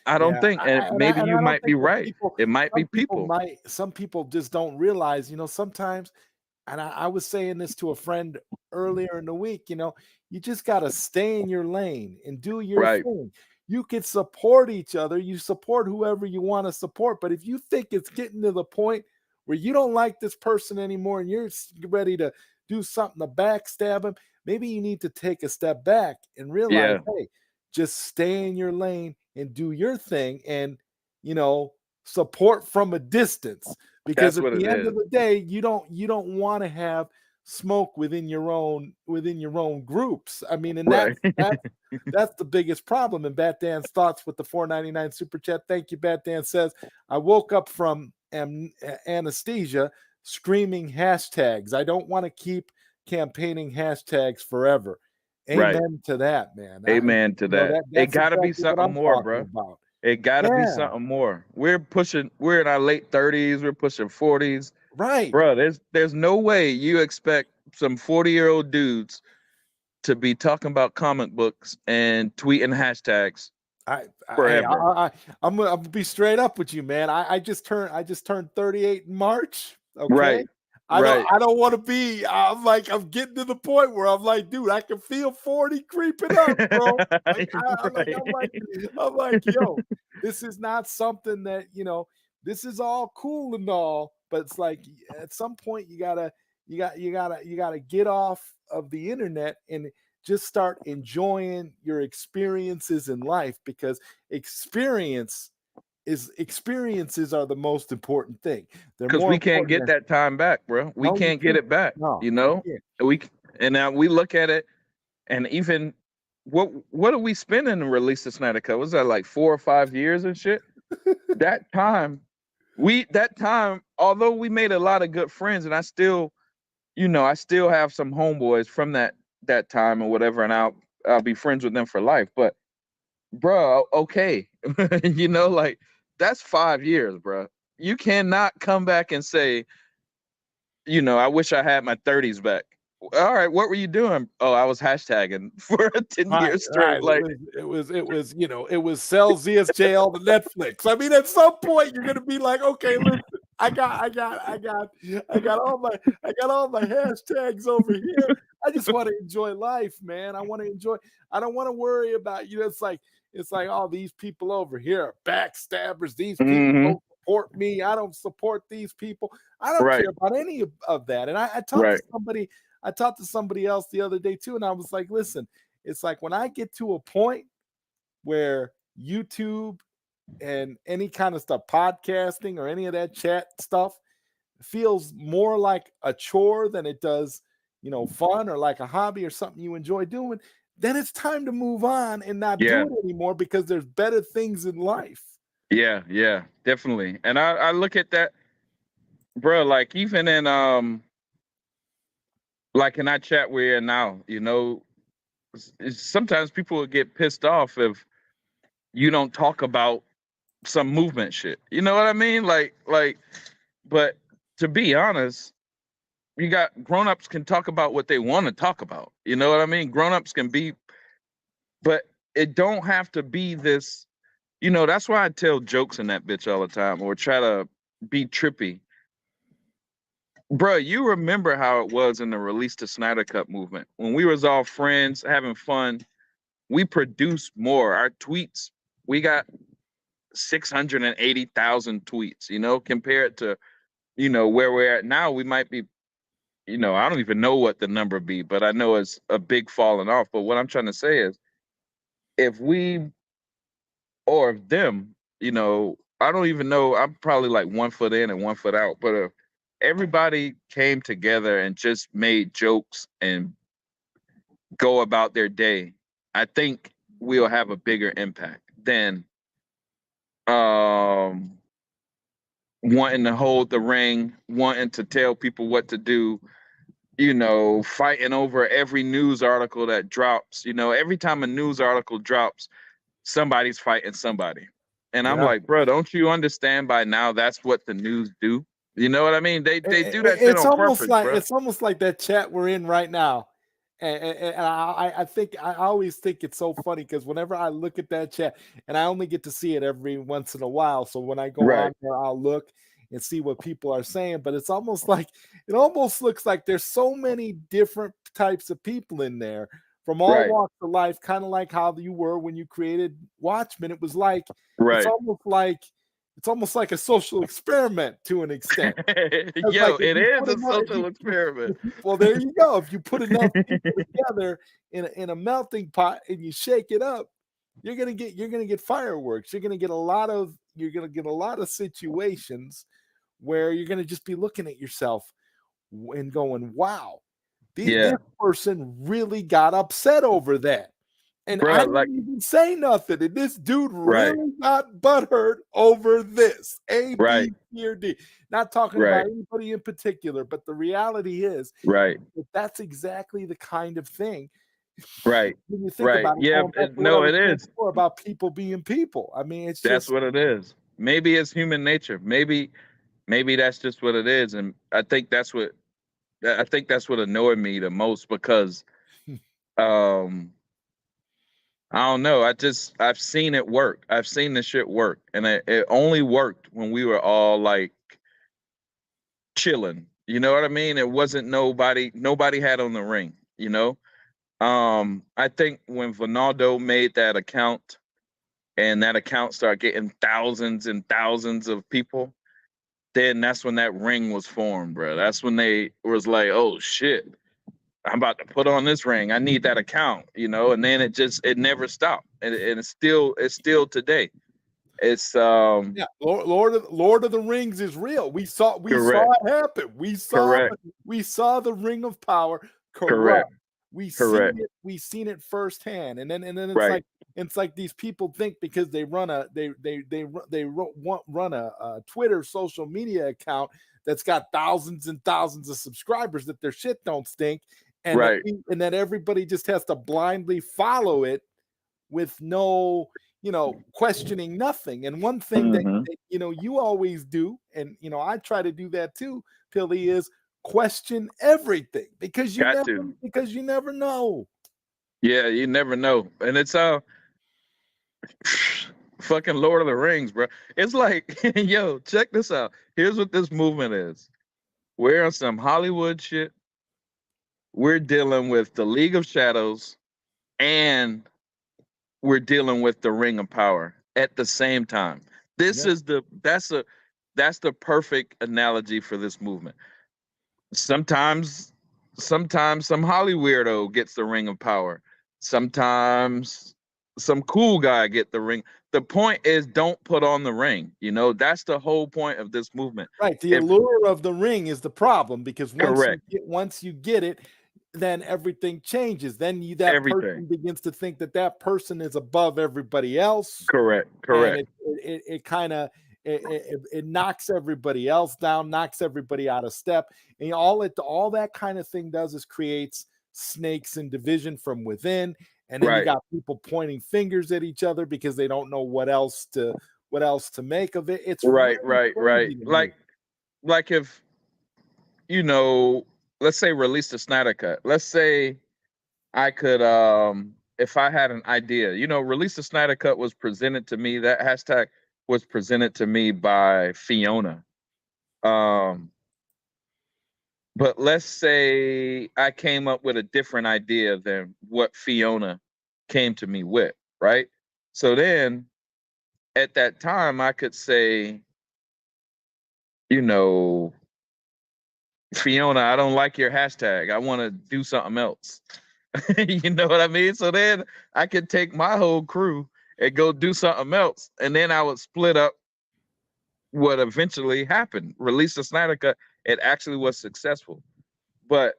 I don't yeah, think. And maybe and you I don't might be think that right. people. It might be people. Some people just don't realize. Sometimes, and I was saying this to a friend earlier in the week. You just got to stay in your lane and do your Right. thing. You can support each other. You support whoever you want to support. But if you think it's getting to the point where you don't like this person anymore and you're ready to do something to backstab him, maybe you need to take a step back and realize, Yeah. hey, just stay in your lane and do your thing, and support from a distance. Because That's at what the it end of is. the day, you don't want to have smoke within your own groups. I mean, and Right. that's the biggest problem. And Bat Dan's thoughts with the $4.99 super chat. Thank you, Bat Dan says, I woke up from anesthesia screaming hashtags. I don't want to keep campaigning hashtags forever. Right. Amen to that, man. Amen to that. It That's gotta be exactly what something I'm more, talking bro. about. It gotta be Yeah, something more. We're in our late 30s, we're pushing 40s. right. Bro, there's no way you expect some 40-year-old dudes to be talking about comic books and tweeting hashtags Hey, forever. I'm gonna be straight up with you, man. I just turned 38 in March. Okay, Right. Right. I don't want to be. I'm getting to the point where I'm like, dude, I can feel 40 creeping up, bro. Like Right. I'm like, yo, this is not something that This is all cool and all, but it's like at some point you gotta get off of the internet and just start enjoying your experiences in life, because experiences are the most important thing. They're Because more we can't important get than that time back, bro. We no, you can't get can't. it back. No, You you know, can't. we and now we look at it, and even what are we spending to release the Snyder Cut? Was that like 4 or 5 years and shit? That time, although we made a lot of good friends, and I still have some homeboys from that time or whatever, and I'll be friends with them for life. But bro, okay, like that's 5 years, bro. You cannot come back and say, I wish I had my 30s back. All right, what were you doing? Oh, I was hashtagging for 10 Right, years straight. right. Like, It was sell ZSJL to Netflix. I mean, at some point you're gonna be like, okay, listen, I got all my hashtags over here. I just want to enjoy life, man. I want to enjoy. I don't want to worry about it's like all these people over here are backstabbers. These people mm-hmm, don't support me. I don't support these people. I don't right, care about any of that. And I talked right, to somebody. I talked to somebody else the other day too, and I was like, listen, it's like when I get to a point where YouTube and any kind of stuff, podcasting or any of that chat stuff, feels more like a chore than it does, fun or like a hobby or something you enjoy doing. then it's time to move on and not Yeah. do it anymore because there's better things in life. Yeah, yeah, definitely. And I look at that, bro, like even in like in our chat we're in now, you know, sometimes people will get pissed off if you don't talk about some movement shit. You know what I mean? Like, but to be honest, you got grown-ups can talk about what they want to talk about. You know what I mean? Grown-ups can be, but it don't have to be this, you know, that's why I tell jokes in that bitch all the time or try to be trippy. Bro, you remember how it was in the Release the Snyder Cut movement when we was all friends having fun. We produced more. Our tweets, we got 680,000 tweets. You know, compared to, you know, where we're at now, we might be, you know, I don't even know what the number be, but I know it's a big falling off. But what I'm trying to say is, if we or if them, you know, I don't even know. I'm probably like 1 foot in and 1 foot out, but if everybody came together and just made jokes and go about their day, I think we'll have a bigger impact than wanting to hold the ring, wanting to tell people what to do, you know, fighting over every news article that drops. You know, every time a news article drops, somebody's fighting somebody. And I'm Yeah. like, bro, don't you understand by now that's what the news do? You know what I mean? They do that shit It's on almost purpose, like bro. it's almost like that chat we're in right now. And I think I always think it's so funny because whenever I look at that chat, and I only get to see it every once in a while, so when I go Right. on there, I'll look and see what people are saying. But it's almost like it almost looks like there's so many different types of people in there from all Right. walks of life, kind of like how you were when you created Watchmen. It was like Right. it's almost like a social experiment to an extent. It's Yo, like if it you is put a enough, social experiment. well, there you go. If you put enough people together in a melting pot and you shake it up, you're gonna get fireworks. You're gonna get a lot of situations where you're gonna just be looking at yourself and going, "Wow, this Yeah. person really got upset over that." And I Bro, didn't like, even say nothing. And this dude right, really got butthurt over this. A, right, B, C, or D. Not talking right, about anybody in particular, but the reality is right, that that's exactly the kind of thing. right, When you think right. about it, Yeah, going back to what I no, was it saying is. before about people being people. I mean, it's That's just what it is. Maybe it's human nature. Maybe that's just what it is. And I think that's what annoyed me the most because um I don't know. I've seen it work. I've seen this shit work. And it only worked when we were all like chilling. You know what I mean? It wasn't nobody had on the ring, you know? I think when Ronaldo made that account and that account started getting thousands and thousands of people, then that's when that ring was formed, bro. That's when they was like, oh shit, I'm about to put on this ring. I need that account, you know, and then it never stopped. And it's still today. It's yeah, Lord of the Rings is real. We saw correct, it happen. We correct, saw the Ring of Power corrupt. correct, We correct. seen it firsthand. And then Right, it's like these people think because they run a Twitter social media account that's got thousands and thousands of subscribers that their shit don't stink, and right. that everybody just has to blindly follow it with no questioning nothing. And one thing that Mm-hmm. you always do, and I try to do that too, Pilly, is question everything because Got to. you never know. Yeah, you never know. And it's fucking Lord of the Rings, bro. It's like, yo, check this out. Here's what this movement is. We're on some Hollywood shit. We're dealing with the League of Shadows and we're dealing with the Ring of Power at the same time. This Yeah. is that's the perfect analogy for this movement. Sometimes some Holly weirdo gets the Ring of Power. Sometimes some cool guy get the ring. The point is don't put on the ring. You know, that's the whole point of this movement. Right. The allure of the ring is the problem because Correct. once you get it, then everything changes. Then that person begins to think that person is above everybody else. Correct. And it kind of it knocks everybody else down, knocks everybody out of step, and all that kind of thing does is creates snakes and division from within. And then you got people pointing fingers at each other because they don't know what else to make of it. It's right. Like if, let's say release the Snyder Cut. Let's say I could, if I had an idea, release the Snyder Cut was presented to me. That hashtag was presented to me by Fiona. But let's say I came up with a different idea than what Fiona came to me with, right? So then at that time I could say, Fiona, I don't like your hashtag. I want to do something else. You know what I mean? So then I could take my whole crew and go do something else. And then I would split up what eventually happened. Release the Snyder Cut. It actually was successful. But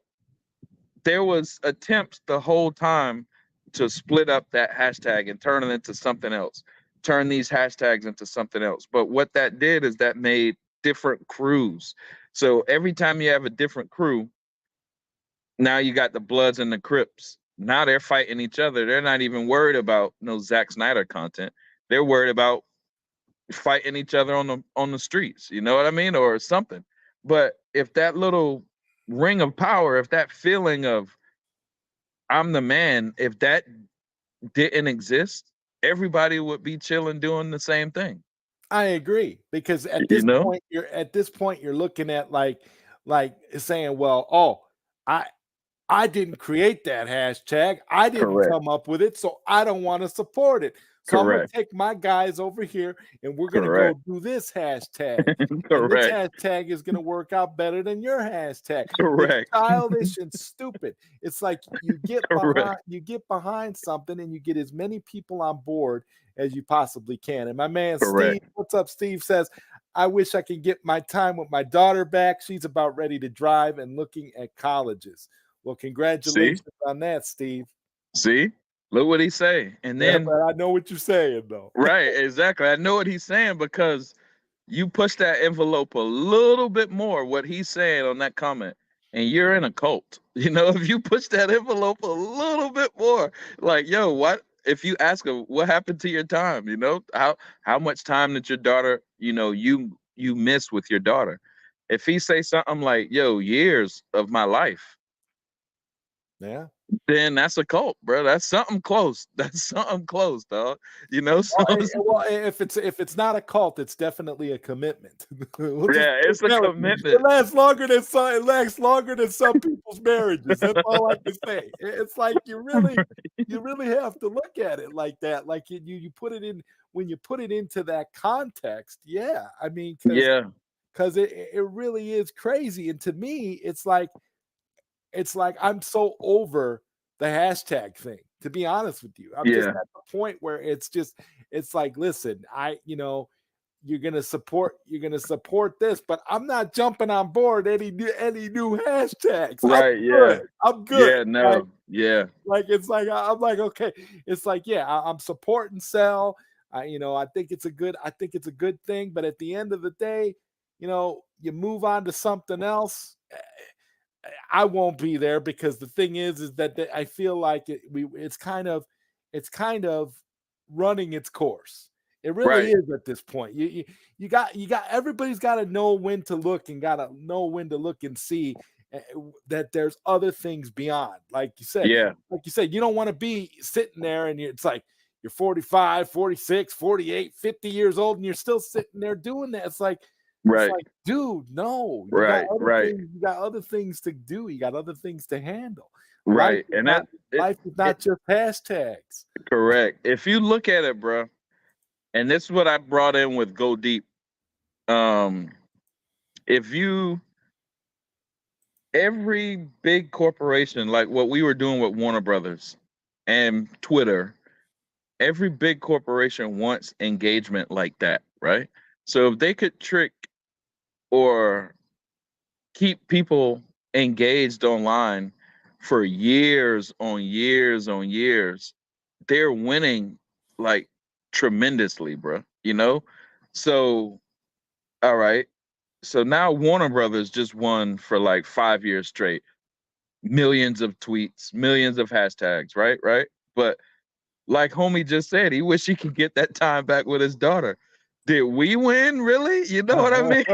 there was attempts the whole time to split up that hashtag and turn it into something else. Turn these hashtags into something else. But what that did is that made different crews. So every time you have a different crew, now you got the Bloods and the Crips. Now they're fighting each other. They're not even worried about no Zack Snyder content. They're worried about fighting each other on the streets. You know what I mean? Or something. But if that little ring of power, if that feeling of I'm the man, if that didn't exist, everybody would be chilling doing the same thing. I agree, because at this point you're looking at like saying, well, I didn't create that hashtag. I didn't come up with it, so I don't want to support it. So I'm going to take my guys over here and we're going to go do this hashtag. And this hashtag is going to work out better than your hashtag. It's childish and stupid. It's like you get behind something and you get as many people on board as you possibly can. And my man Steve, what's up? Steve says, I wish I could get my time with my daughter back. She's about ready to drive and looking at colleges. Well, congratulations on that, Steve. See? Look what he's saying. And then but I know what you're saying, though. Right, exactly. I know what he's saying, because you push that envelope a little bit more, what he's saying on that comment, and you're in a cult. If you push that envelope a little bit more, like, yo, what if you ask him what happened to your time? How much time did your daughter, you miss with your daughter? If he say something like, yo, years of my life, then that's a cult, bro. That's something close. That's something close, dog. Well, if it's not a cult, it's definitely a commitment. It's a commitment. It lasts longer than some people's marriages. That's all I can say. It's like you really have to look at it like that. Like you put it in, when you put it into that context. Yeah, I mean, because it really is crazy. And to me, it's like I'm so over the hashtag thing, to be honest with you. I'm just at the point where it's like, listen, you're gonna support this, but I'm not jumping on board any new hashtags. Right? I'm good. Like it's like I'm like, okay. It's like, I'm supporting Cell. I think it's a good thing. But at the end of the day, you move on to something else. I won't be there, because the thing is that I feel like it's kind of running its course. It really is at this point. You got everybody's got to know when to look, and got to know when to look and see that there's other things beyond. Like you said, you don't want to be sitting there and it's like you're 45, 46, 48, 50 years old and you're still sitting there doing that. It's like, it's like, dude, no. You got other things to do. You got other things to handle. Right. Life is not just hashtags. Correct. If you look at it, bro, and this is what I brought in with GODEEP. Every big corporation, like what we were doing with Warner Brothers and Twitter, every big corporation wants engagement like that, right? So if they could trick or keep people engaged online for years on years on years, they're winning like tremendously, bro. You know? So, all right. So now Warner Brothers just won for like 5 years straight. Millions of tweets, millions of hashtags, right? Right. But like homie just said, he wish he could get that time back with his daughter. Did we win, really? You know what I mean?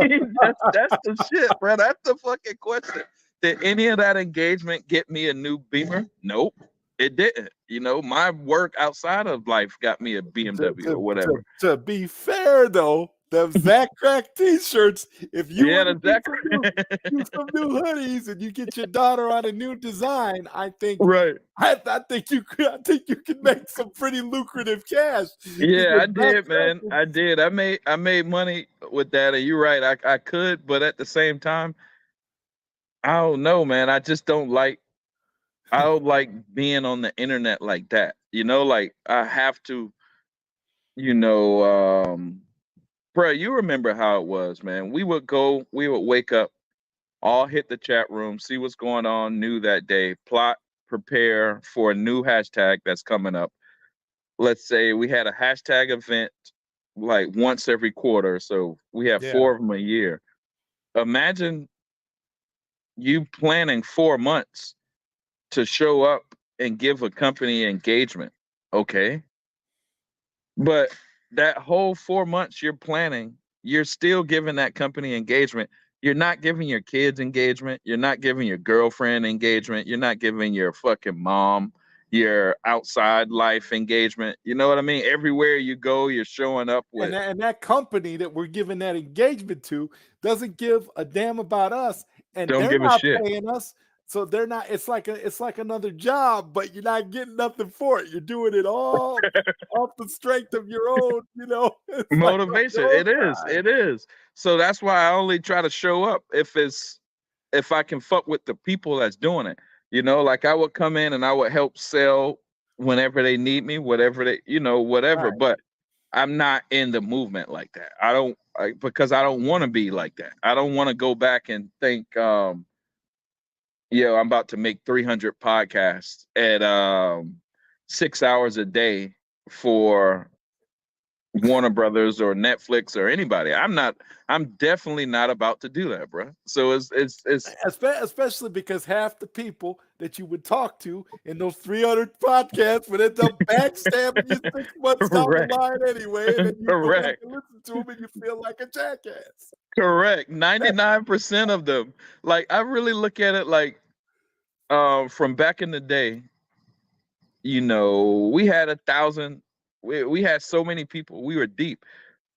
That's the shit, bro. That's the fucking question. Did any of that engagement get me a new Beamer? Nope, it didn't. You know, my work outside of life got me a BMW or whatever. To be fair, though, the Zack Crack T-shirts. If you Yeah, want the to do some new hoodies and you get your daughter on a new design, I think right. I think you can make some pretty lucrative cash. Yeah, I because Zack did, Crack man. I did. I made money with that, and you're right. I could, but at the same time, I don't know, man. I just don't like. I don't like being on the internet like that. You know, like I have to. You know, bro. You remember how it was, man. We would wake up, all hit the chat room, see what's going on new that day, plot, prepare for a new hashtag that's coming up. Let's say we had a hashtag event like once every quarter, so we have Yeah. 4 of them a year. Imagine you planning 4 months to show up and give a company engagement, okay? But that whole 4 months you're planning, you're still giving that company engagement. You're not giving your kids engagement. You're not giving your girlfriend engagement. You're not giving your fucking mom your outside life engagement. You know what I mean? Everywhere you go, you're showing up with. And that company that we're giving that engagement to doesn't give a damn about us, and Don't they're give a not shit. paying us. So they're not. It's like another job, but you're not getting nothing for it. You're doing it all off the strength of your own, it's like Motivation. your own It is. time. It is. So that's why I only try to show up if I can fuck with the people that's doing it. You know, like I would come in and I would help sell whenever they need me, whatever they, whatever. Right. But I'm not in the movement like that. Because I don't want to be like that. I don't want to go back and think, I'm about to make 300 podcasts at 6 hours a day for Warner Brothers or Netflix or anybody. I'm definitely not about to do that, bro. So it's Especially because half the people that you would talk to in those 300 podcasts would end up backstabbing you 6 months down Correct. the line anyway, and then you go back Correct. and listen to them and you feel like a jackass. Correct. 99% of them. Like I really look at it like from back in the day, we had 1,000, we had so many people, we were deep.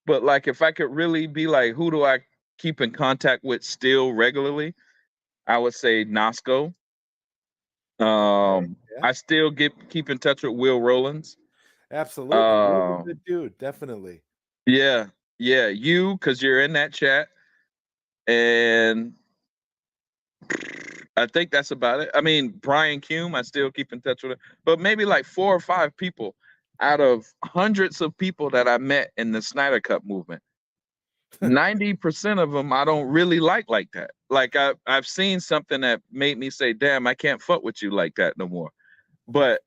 But like if I could really be like, who do I keep in contact with still regularly? I would say Nasco. Yeah. I still keep in touch with Will Rollins. Absolutely. Will's a good dude, definitely. Yeah, you, because you're in that chat, and I think that's about it. I mean, Brian Kume, I still keep in touch with it, but maybe like 4 or 5 people out of hundreds of people that I met in the Snyder Cut movement. 90% of them I don't really like that. Like I've seen something that made me say, damn, I can't fuck with you like that no more. But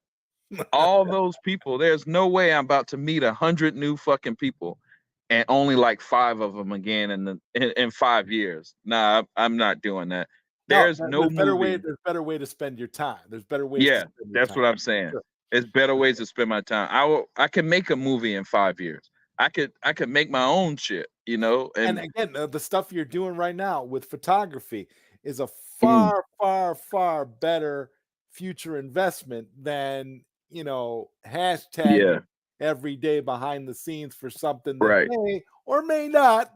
all those people, there's no way I'm about to meet 100 new fucking people and only like 5 of them again in 5 years. Nah, I'm not doing that. There's no movie. There's better way to spend your time. There's better ways to Yeah, spend your that's time. what I'm saying. Sure. It's better ways to spend my time. I can make a movie in 5 years. I could make my own shit, And again, the stuff you're doing right now with photography is a Mm. far better future investment than hashtag Yeah, every day behind the scenes for something that right. may or may not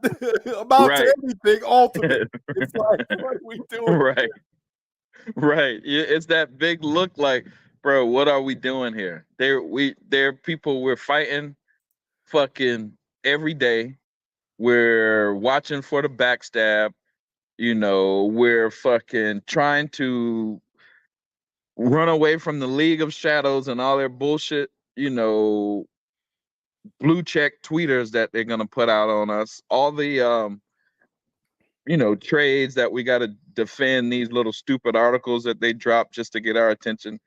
amount Right. to anything ultimately. It's like, what are we doing? Right. Right. It's that big look like, bro, what are we doing here? They're people we're fighting fucking every day. We're watching for the backstab. We're fucking trying to run away from the League of Shadows and all their bullshit, blue check tweeters that they're gonna put out on us. All the trades that we got to defend these little stupid articles that they drop just to get our attention.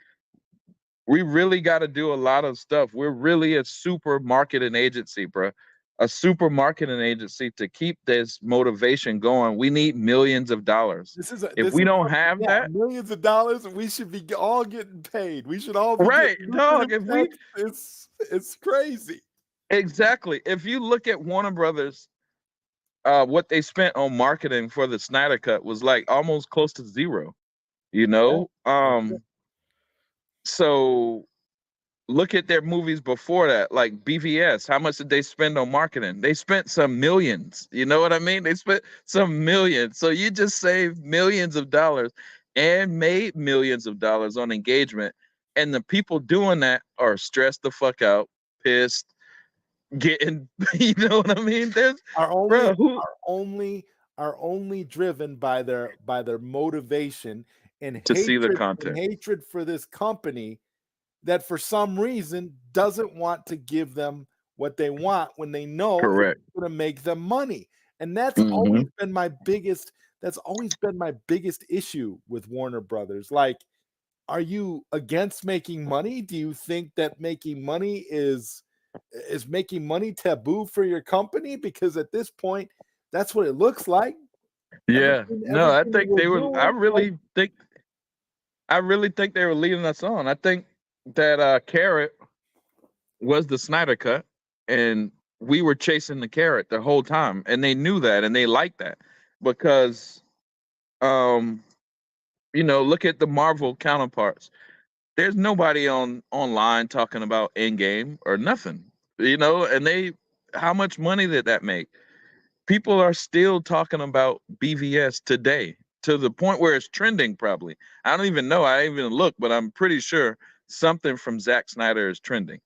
We really got to do a lot of stuff. We're really a super marketing agency, bro. A super marketing agency to keep this motivation going. We need millions of dollars. If we don't have that, millions of dollars, we should be all getting paid. We should all be right, dog. If we, it's crazy. Exactly. If you look at Warner Brothers, what they spent on marketing for the Snyder Cut was like almost close to zero. So look at their movies before that, like BVS. How much did they spend on marketing? They spent some millions. You know what I mean? They spent some millions. So you just saved millions of dollars and made millions of dollars on engagement. And the people doing that are stressed the fuck out, pissed, getting, you know what I mean? There's are only driven by their motivation and to see the content, and hatred for this company that for some reason doesn't want to give them what they want when they know correct, it's going to make them money. And that's always been my biggest issue with Warner Brothers. Like, are you against making money? Do you think that making money is making money taboo for your company? Because at this point, that's what it looks like. Yeah. No, I think they were. I really think they were leading us on. I think that carrot was the Snyder Cut, and we were chasing the carrot the whole time, and they knew that, and they liked that because, look at the Marvel counterparts. There's nobody online talking about Endgame or nothing, and how much money did that make? People are still talking about BVS today to the point where it's trending probably. I don't even know. I didn't even look, but I'm pretty sure something from Zack Snyder is trending.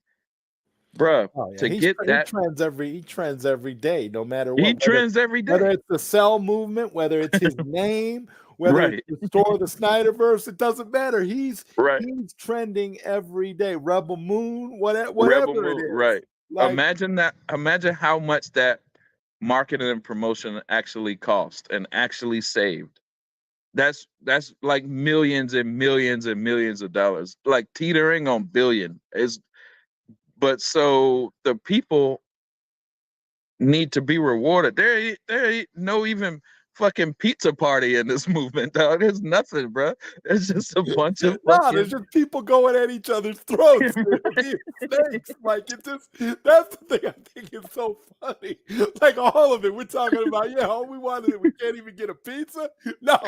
Bruh, he trends every day, no matter what. He trends every day. Whether it's the Cell movement, whether it's his name, whether it's the store of the Snyderverse, it doesn't matter. He's trending every day. Rebel Moon, whatever it is. Right. Like, imagine how much that marketing and promotion actually cost and actually saved. That's like millions and millions and millions of dollars, like teetering on billion. But so the people need to be rewarded. There ain't no even fucking pizza party in this movement, dog. There's nothing, bro. It's just a bunch of there's just people going at each other's throats. Snakes. Like, that's the thing I think is so funny. Like, all of it, we're talking about, all we wanted, we can't even get a pizza. No,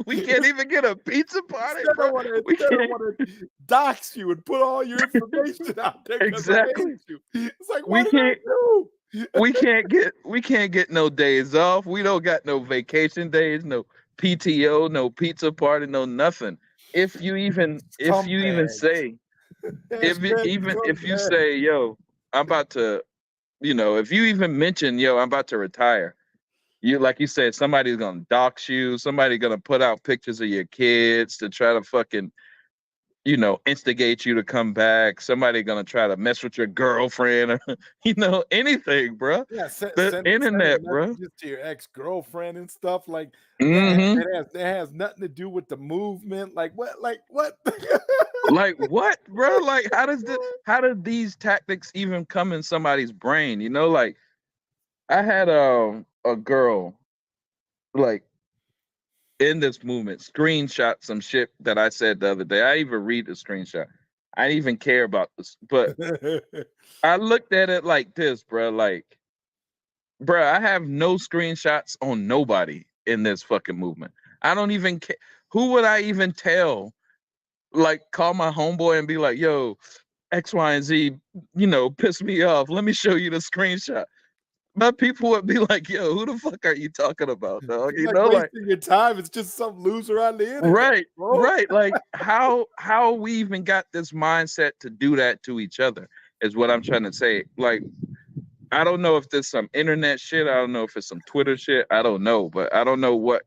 we can't even get a pizza party. I want to dox you and put all your information out there. Exactly. It's like, what did I do? we can't get no days off. We don't got no vacation days, no PTO, no pizza party, no nothing. If you even say, yo, I'm about to, if you even mention, yo, I'm about to retire, like you said, somebody's gonna dox you, somebody's gonna put out pictures of your kids to try to fucking, instigate you to come back. Somebody gonna try to mess with your girlfriend, or anything, bro. Yeah, the internet, bro. Just to your ex-girlfriend and stuff like. It has nothing to do with the movement. Like what? Like what? Like what, bro? Like how do these tactics even come in somebody's brain? Like I had a girl, like, in this movement, screenshot some shit that I said the other day. I even read the screenshot. I didn't even care about this, but I looked at it like this, bro. Like, bro, I have no screenshots on nobody in this fucking movement. I don't even care. Who would I even tell? Like, call my homeboy and be like, yo, X, Y, and Z, piss me off. Let me show you the screenshot. But people would be like, yo, who the fuck are you talking about, dog? Wasting your time. It's just some loser on the internet. Right, bro. Right. Like, how we even got this mindset to do that to each other is what I'm trying to say. Like, I don't know if there's some internet shit. I don't know if it's some Twitter shit. I don't know. But I don't know what.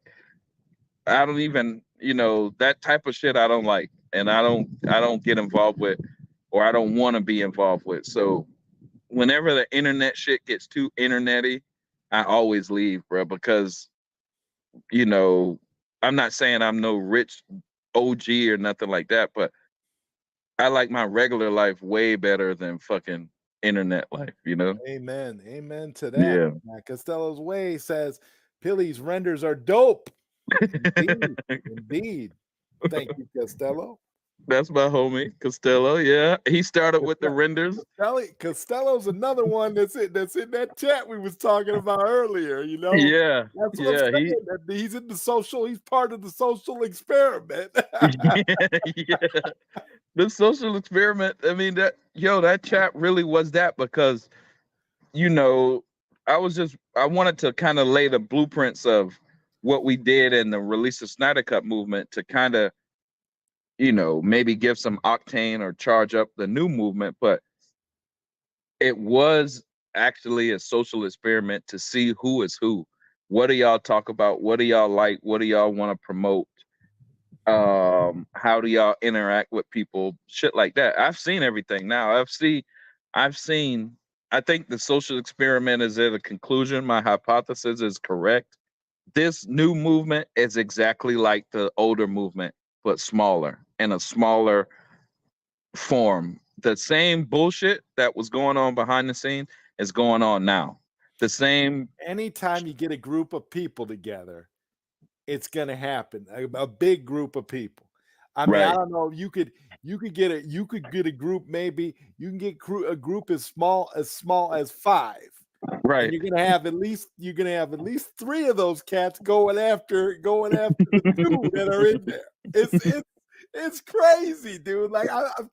I don't even, that type of shit I don't like. And I don't get involved with, or I don't want to be involved with. So whenever the internet shit gets too internety, I always leave, bro, because you know, I'm not saying I'm no rich OG or nothing like that, but I like my regular life way better than fucking internet life, you know? Amen. Amen to that. Yeah. Now, Costello's Way says Pilly's renders are dope. Indeed. Indeed. Thank you, Costello. That's my homie, Costello. Yeah. He started with the renders. Costello's another one that's in that chat we was talking about earlier, you know. Yeah. That's what I'm saying. He's in the social, he's part of the social experiment. Yeah. The social experiment. I mean, that chat really was that because, you know, I wanted to kind of lay the blueprints of what we did in the release of Snyder Cut movement to kind of, you know, maybe give some octane or charge up the new movement. But it was actually a social experiment to see who is who. What do y'all talk about? What do y'all like? What do y'all want to promote? How do y'all interact with people? Shit like that. I've seen everything now. I've seen, I think the social experiment is at a conclusion. My hypothesis is correct. This new movement is exactly like the older movement, but smaller, in a smaller form. The same bullshit that was going on behind the scenes is going on now. The same. Anytime you get a group of people together, it's gonna happen. A big group of people. I mean, I don't know. You could get a group. Maybe you can get a group as small as 5. Right. And you're gonna have at least 3 of those cats going after the 2 that are in there. It's crazy, dude. Like I've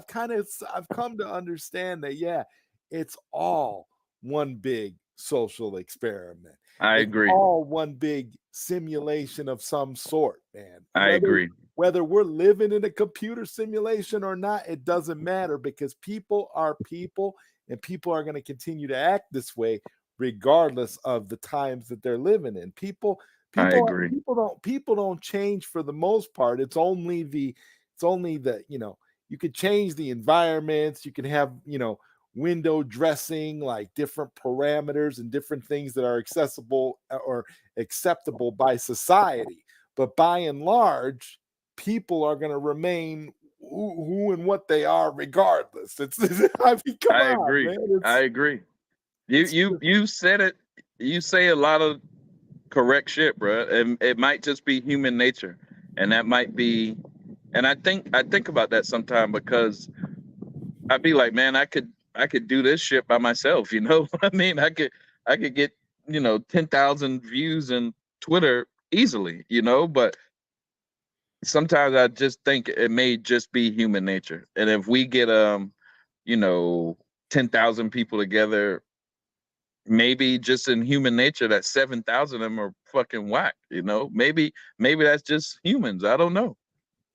come to understand that, yeah, it's all one big social experiment. I It's agree. all one big simulation of some sort, man. I agree. Whether we're living in a computer simulation or not, it doesn't matter, because people are people, and people are going to continue to act this way regardless of the times that they're living in. People don't change for the most part. It's only the you could change the environments. You can have, window dressing, like different parameters and different things that are accessible or acceptable by society. But by and large, people are going to remain who and what they are regardless. I agree. Man. I agree. You said it. You say a lot of correct shit, bro. It might just be human nature, and that might be. And I think about that sometime, because I'd be like, man, I could do this shit by myself. You know, I mean, I could get 10,000 views in Twitter easily. But sometimes I just think it may just be human nature, and if we get 10,000 people together, maybe just in human nature that 7,000 of them are fucking whack. Maybe that's just humans. I don't know,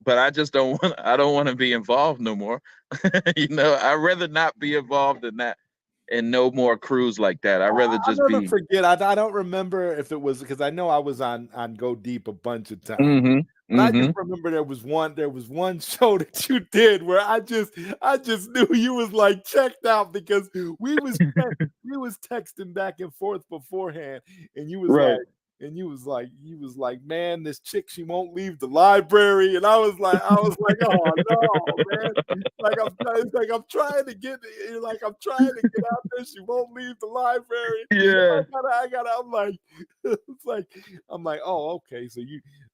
but I just don't want to be involved no more. I'd rather not be involved in that, and no more crews like that. I'd rather just I'll never forget. I don't remember if it was, because I know I was on GODEEP a bunch of times. Mm-hmm. But I just remember there was one show that you did where I just knew you was like checked out, because we was texting back and forth beforehand, and you was right. like, man, this chick, she won't leave the library, and I was like, oh no, man, I'm trying to get out there, she won't leave the library. Yeah, I'm like, oh, okay, so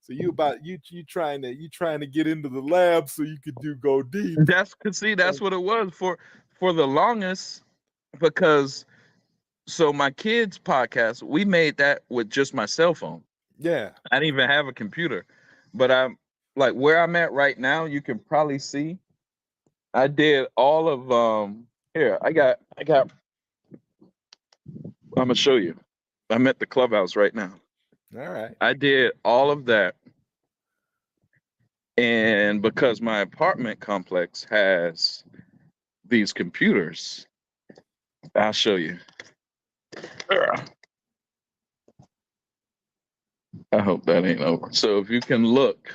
you trying to get into the lab so you could do GODEEP. That's what it was for the longest, because so my kids' podcast, we made that with just my cell phone. Yeah, I didn't even have a computer, but I'm like, where I'm at right now, you can probably see I did all of here. I got I'm gonna show you. I'm at the clubhouse right now. All right. I did all of that. And because my apartment complex has these computers, I'll show you. I hope that ain't over. So if you can look,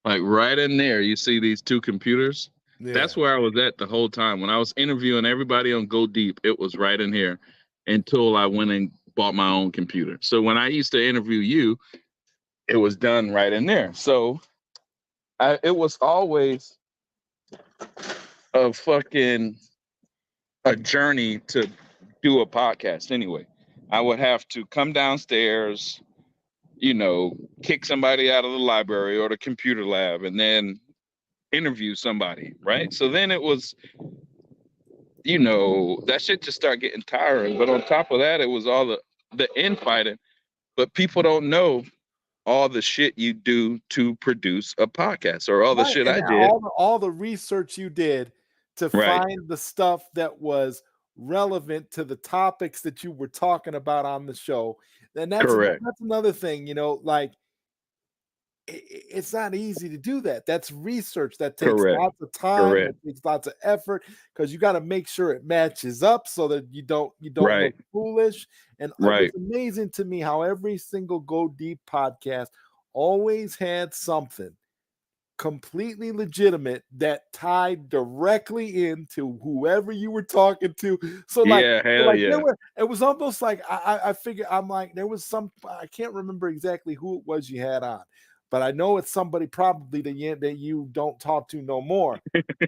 like right in there, you see these 2 computers. Yeah. That's where I was at the whole time. When I was interviewing everybody on GODEEP, it was right in here, until I went and bought my own computer. So when I used to interview you, it was done right in there. So it was always a fucking a journey to do a podcast anyway. I would have to come downstairs, you know, kick somebody out of the library or the computer lab and then interview somebody, right? So then it was, you know, that shit just started getting tiring. But on top of that, it was all the infighting. But people don't know all the shit you do to produce a podcast or all the Right, shit and I did. all the research you did to Right. find the stuff that was relevant to the topics that you were talking about on the show. And that's Correct. another thing, you know, like it's not easy to do that. That's research that takes Correct. lots of time, Correct. it takes lots of effort because you got to make sure it matches up so that you don't Right. look foolish. And it Right. was amazing to me how every single Go Deep podcast always had something completely legitimate that tied directly into whoever you were talking to. So like, Yeah, hell yeah. It was almost like I figured, I'm like, there was some, I can't remember exactly who it was you had on, but I know it's somebody probably that you don't talk to no more.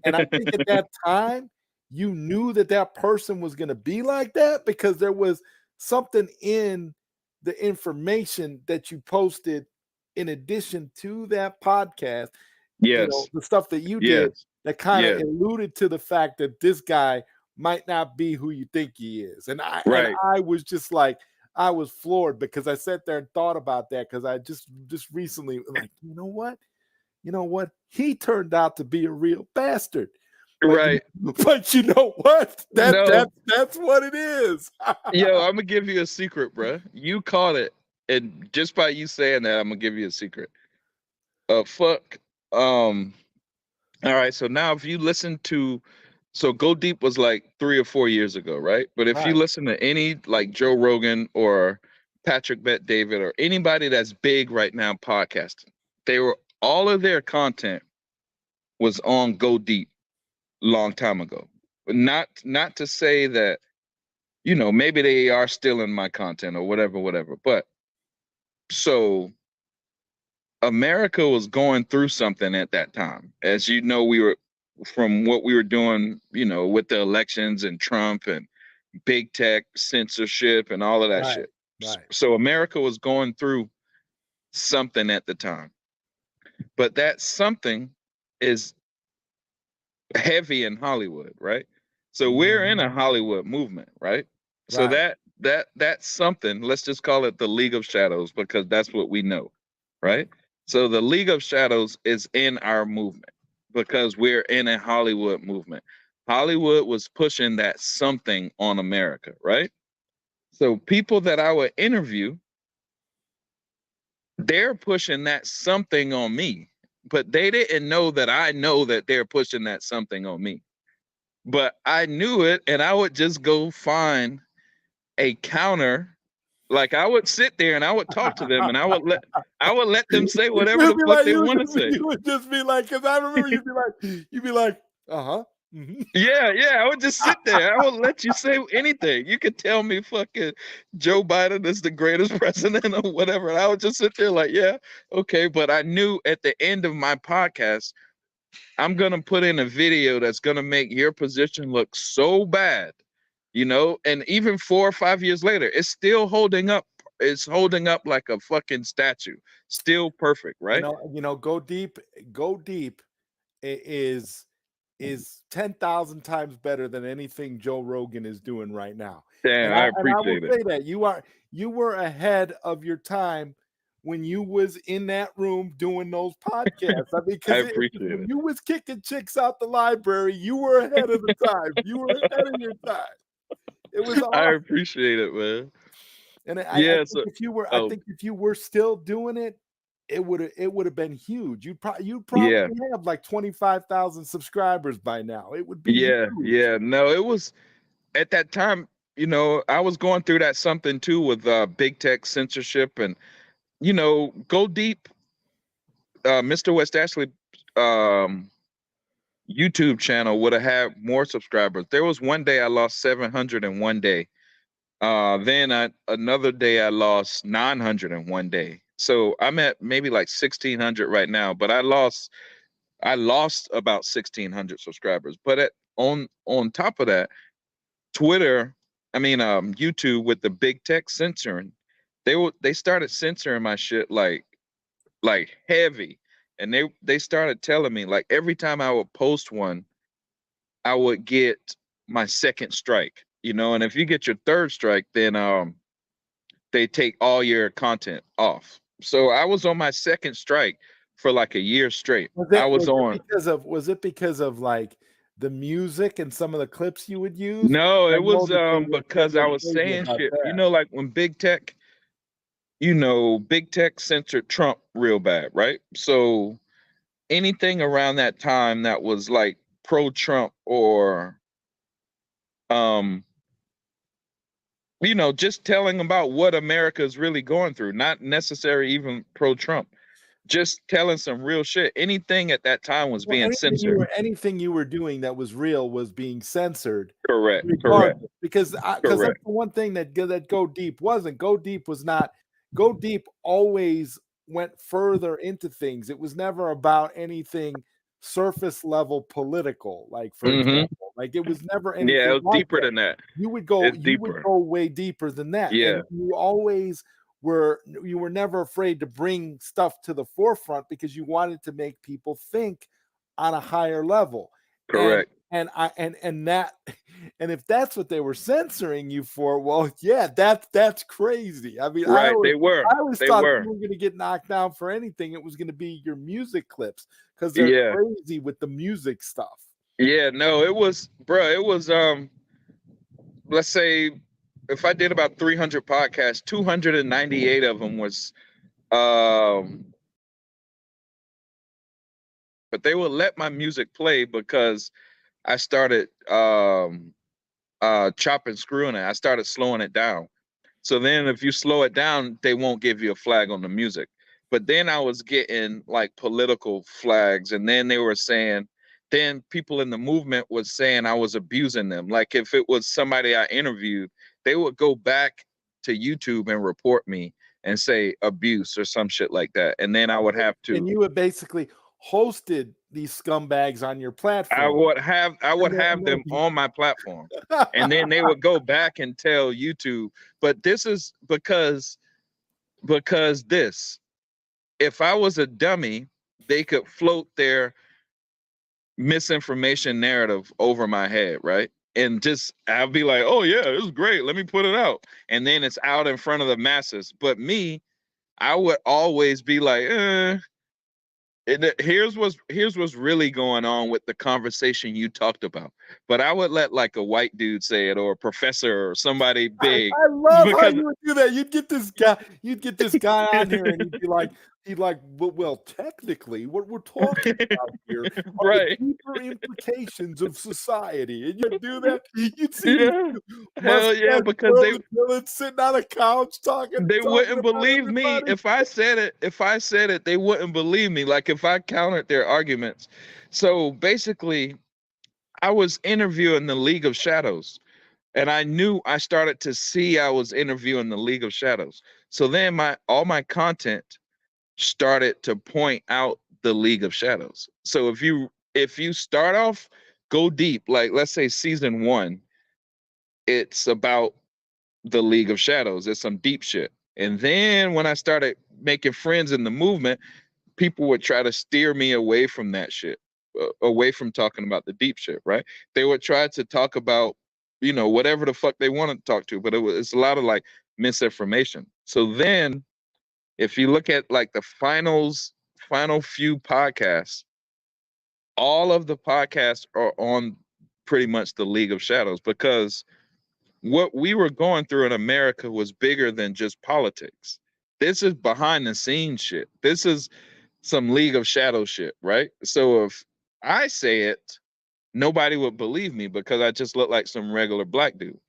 And I think at that time you knew that person was going to be like that because there was something in the information that you posted in addition to that podcast. Yes. You know, the stuff that you Yes. did that kind of Yes. alluded to the fact that this guy might not be who you think he is. And I was just like, I was floored because I sat there and thought about that because I just recently like, you know what? He turned out to be a real bastard. Right. But you know what? That's what it is. Yo, I'm gonna give you a secret, bro. You caught it, and just by you saying that, I'm gonna give you a secret. Fuck. All right. So now, if you listen to, so Go Deep was like 3 or 4 years ago, right? But if you listen to any like Joe Rogan or Patrick Bet David or anybody that's big right now podcasting, all of their content was on Go Deep long time ago. But not to say that, you know, maybe they are still in my content or whatever. But so America was going through something at that time. As you know, we were, from what we were doing, you know, with the elections and Trump and big tech censorship and all of that shit. Right. So America was going through something at the time. But that something is heavy in Hollywood, right? So we're in a Hollywood movement, right? So that's something, let's just call it the League of Shadows because that's what we know, right? So the League of Shadows is in our movement because we're in a Hollywood movement. Hollywood was pushing that something on America, right? So people that I would interview, they're pushing that something on me, but they didn't know that I know that they're pushing that something on me. But I knew it, and I would just go find a counter. Like I would sit there and I would talk to them and I would let them say whatever the fuck they want to say. You would just be like, because I remember you'd be like, Yeah, I would just sit there. I would let you say anything. You could tell me fucking Joe Biden is the greatest president or whatever. And I would just sit there like, yeah, okay. But I knew at the end of my podcast, I'm going to put in a video that's going to make your position look so bad, you know, and even 4 or 5 years later, it's still holding up. It's holding up like a fucking statue. Still perfect, right? You know, Go Deep is 10,000 times better than anything Joe Rogan is doing right now. Damn, I appreciate it. Say that you were ahead of your time when you was in that room doing those podcasts. I mean, I appreciate it. You was kicking chicks out the library. You were ahead of the time. You were ahead of your time. It was awesome. I appreciate it, man. And I think if you were still doing it, it would have been huge. You'd probably have like 25,000 subscribers by now. It would be huge. Yeah. No, it was at that time, you know, I was going through that something too with big tech censorship and, you know, Go Deep, Mr. West Ashley YouTube channel would have had more subscribers. There was one day I lost 700 in one day Then another day I lost 900 in one day. So I'm at maybe like 1600 right now, but I lost about 1600 subscribers. But on top of that, Twitter, YouTube with the big tech censoring, they started censoring my shit like heavy. And they started telling me like every time I would post one, I would get my second strike, and if you get your third strike, then they take all your content off. So I was on my second strike for like a year straight. I was on. Was it because of like the music and some of the clips you would use? No, I it know was that they because I were was crazy saying about shit. that. Like when big tech censored Trump real bad, right? So anything around that time that was like pro Trump or um just telling about what America is really going through, not necessarily even pro Trump, just telling some real shit. Anything at that time was Well, being censored. anything you were doing that was real was being censored. Correct. Regardless, because that's Correct. the one thing that Go Deep wasn't. Go Deep was not. Go Deep always went further into things. It was never about anything surface level political. Like for example, like it was never anything. Yeah, it was like deeper that. than that. You would go. It's You would deeper. go way deeper than that. Yeah. And you always were. You were never afraid to bring stuff to the forefront because you wanted to make people think on a higher level. Correct. And that and if that's what they were censoring you for, well, yeah, that's crazy. I mean, Right, I they were. always They thought were. if you were going to get knocked down for anything, it was going to be your music clips because they're crazy with the music stuff. Yeah, no, it was, bro. It was let's say if I did about 300 podcasts, 298 of them was but they would let my music play because I started chopping screwing it. I started slowing it down. So then if you slow it down, they won't give you a flag on the music. But then I was getting like political flags, and then they were saying, then people in the movement was saying I was abusing them. Like if it was somebody I interviewed, they would go back to YouTube and report me and say abuse or some shit like that. And then I would have to. And you would basically hosted these scumbags on your platform. I would have them on my platform. And then they would go back and tell YouTube, but this is because this, if I was a dummy, they could float their misinformation narrative over my head, right? And just I'll be like, oh yeah, this is great. Let me put it out. And then it's out in front of the masses. But me, I would always be like, here's what's really going on with the conversation you talked about. But I would let like a white dude say it or a professor or somebody big. I love how you would do that. You'd get this guy on here and he'd like, well, technically, what we're talking about here are right. the deeper implications of society. And you'd do that. You'd see hell yeah, because they sitting on a couch talking. They wouldn't believe me if I said it. If I said it, they wouldn't believe me. Like if I countered their arguments. So basically, I was interviewing the League of Shadows. And I started to see I was interviewing the League of Shadows. So then all my content started to point out the League of Shadows. So if you start off, go deep, like let's say season 1, it's about the League of Shadows. It's some deep shit. And then when I started making friends in the movement, people would try to steer me away from that shit, away from talking about the deep shit, right? They would try to talk about, whatever the fuck they wanted to talk to, but it's a lot of like misinformation. So then if you look at like the final few podcasts, all of the podcasts are on pretty much the League of Shadows because what we were going through in America was bigger than just politics. This is behind the scenes shit. This is some League of Shadows shit, right? So if I say it, nobody would believe me because I just look like some regular black dude.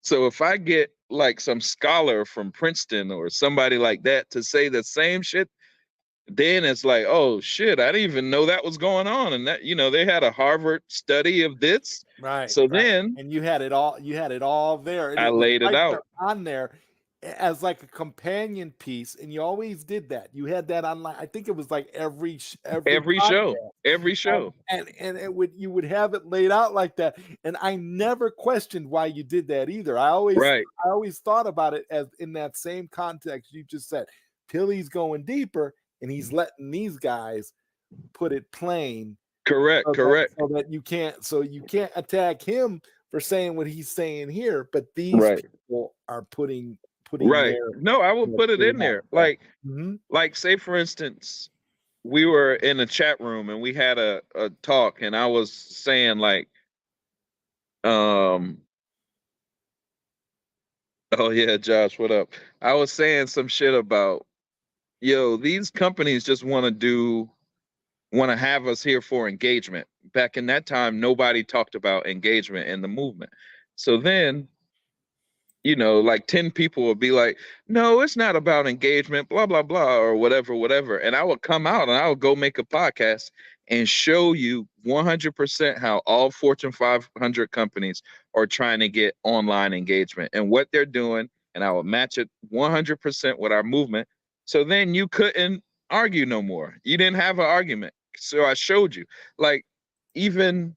So if I get like some scholar from Princeton or somebody like that to say the same shit, then it's like, oh shit, I didn't even know that was going on. And that, they had a Harvard study of this. Right. So then And you had it all there. And I it was laid it right out. there on there as like a companion piece. And you always did that. You had that online. I think it was like every Every show. podcast. Every show. And you would have it laid out like that. And I never questioned why you did that either. I always thought about it as in that same context you just said. Pilly's going deeper and he's letting these guys put it plain. Correct. So that you can't attack him for saying what he's saying here, but these people are putting right. No, I will put it in there. Like, mm-hmm. like say for instance, we were in a chat room and we had a talk, and I was saying like, oh yeah, Josh, what up? I was saying some shit about, these companies just want to have us here for engagement. Back in that time, nobody talked about engagement in the movement. So then, like 10 people would be like, no, it's not about engagement, blah, blah, blah, or whatever. And I would come out and I would go make a podcast and show you 100% how all Fortune 500 companies are trying to get online engagement and what they're doing. And I would match it 100% with our movement. So then you couldn't argue no more. You didn't have an argument. So I showed you, like, even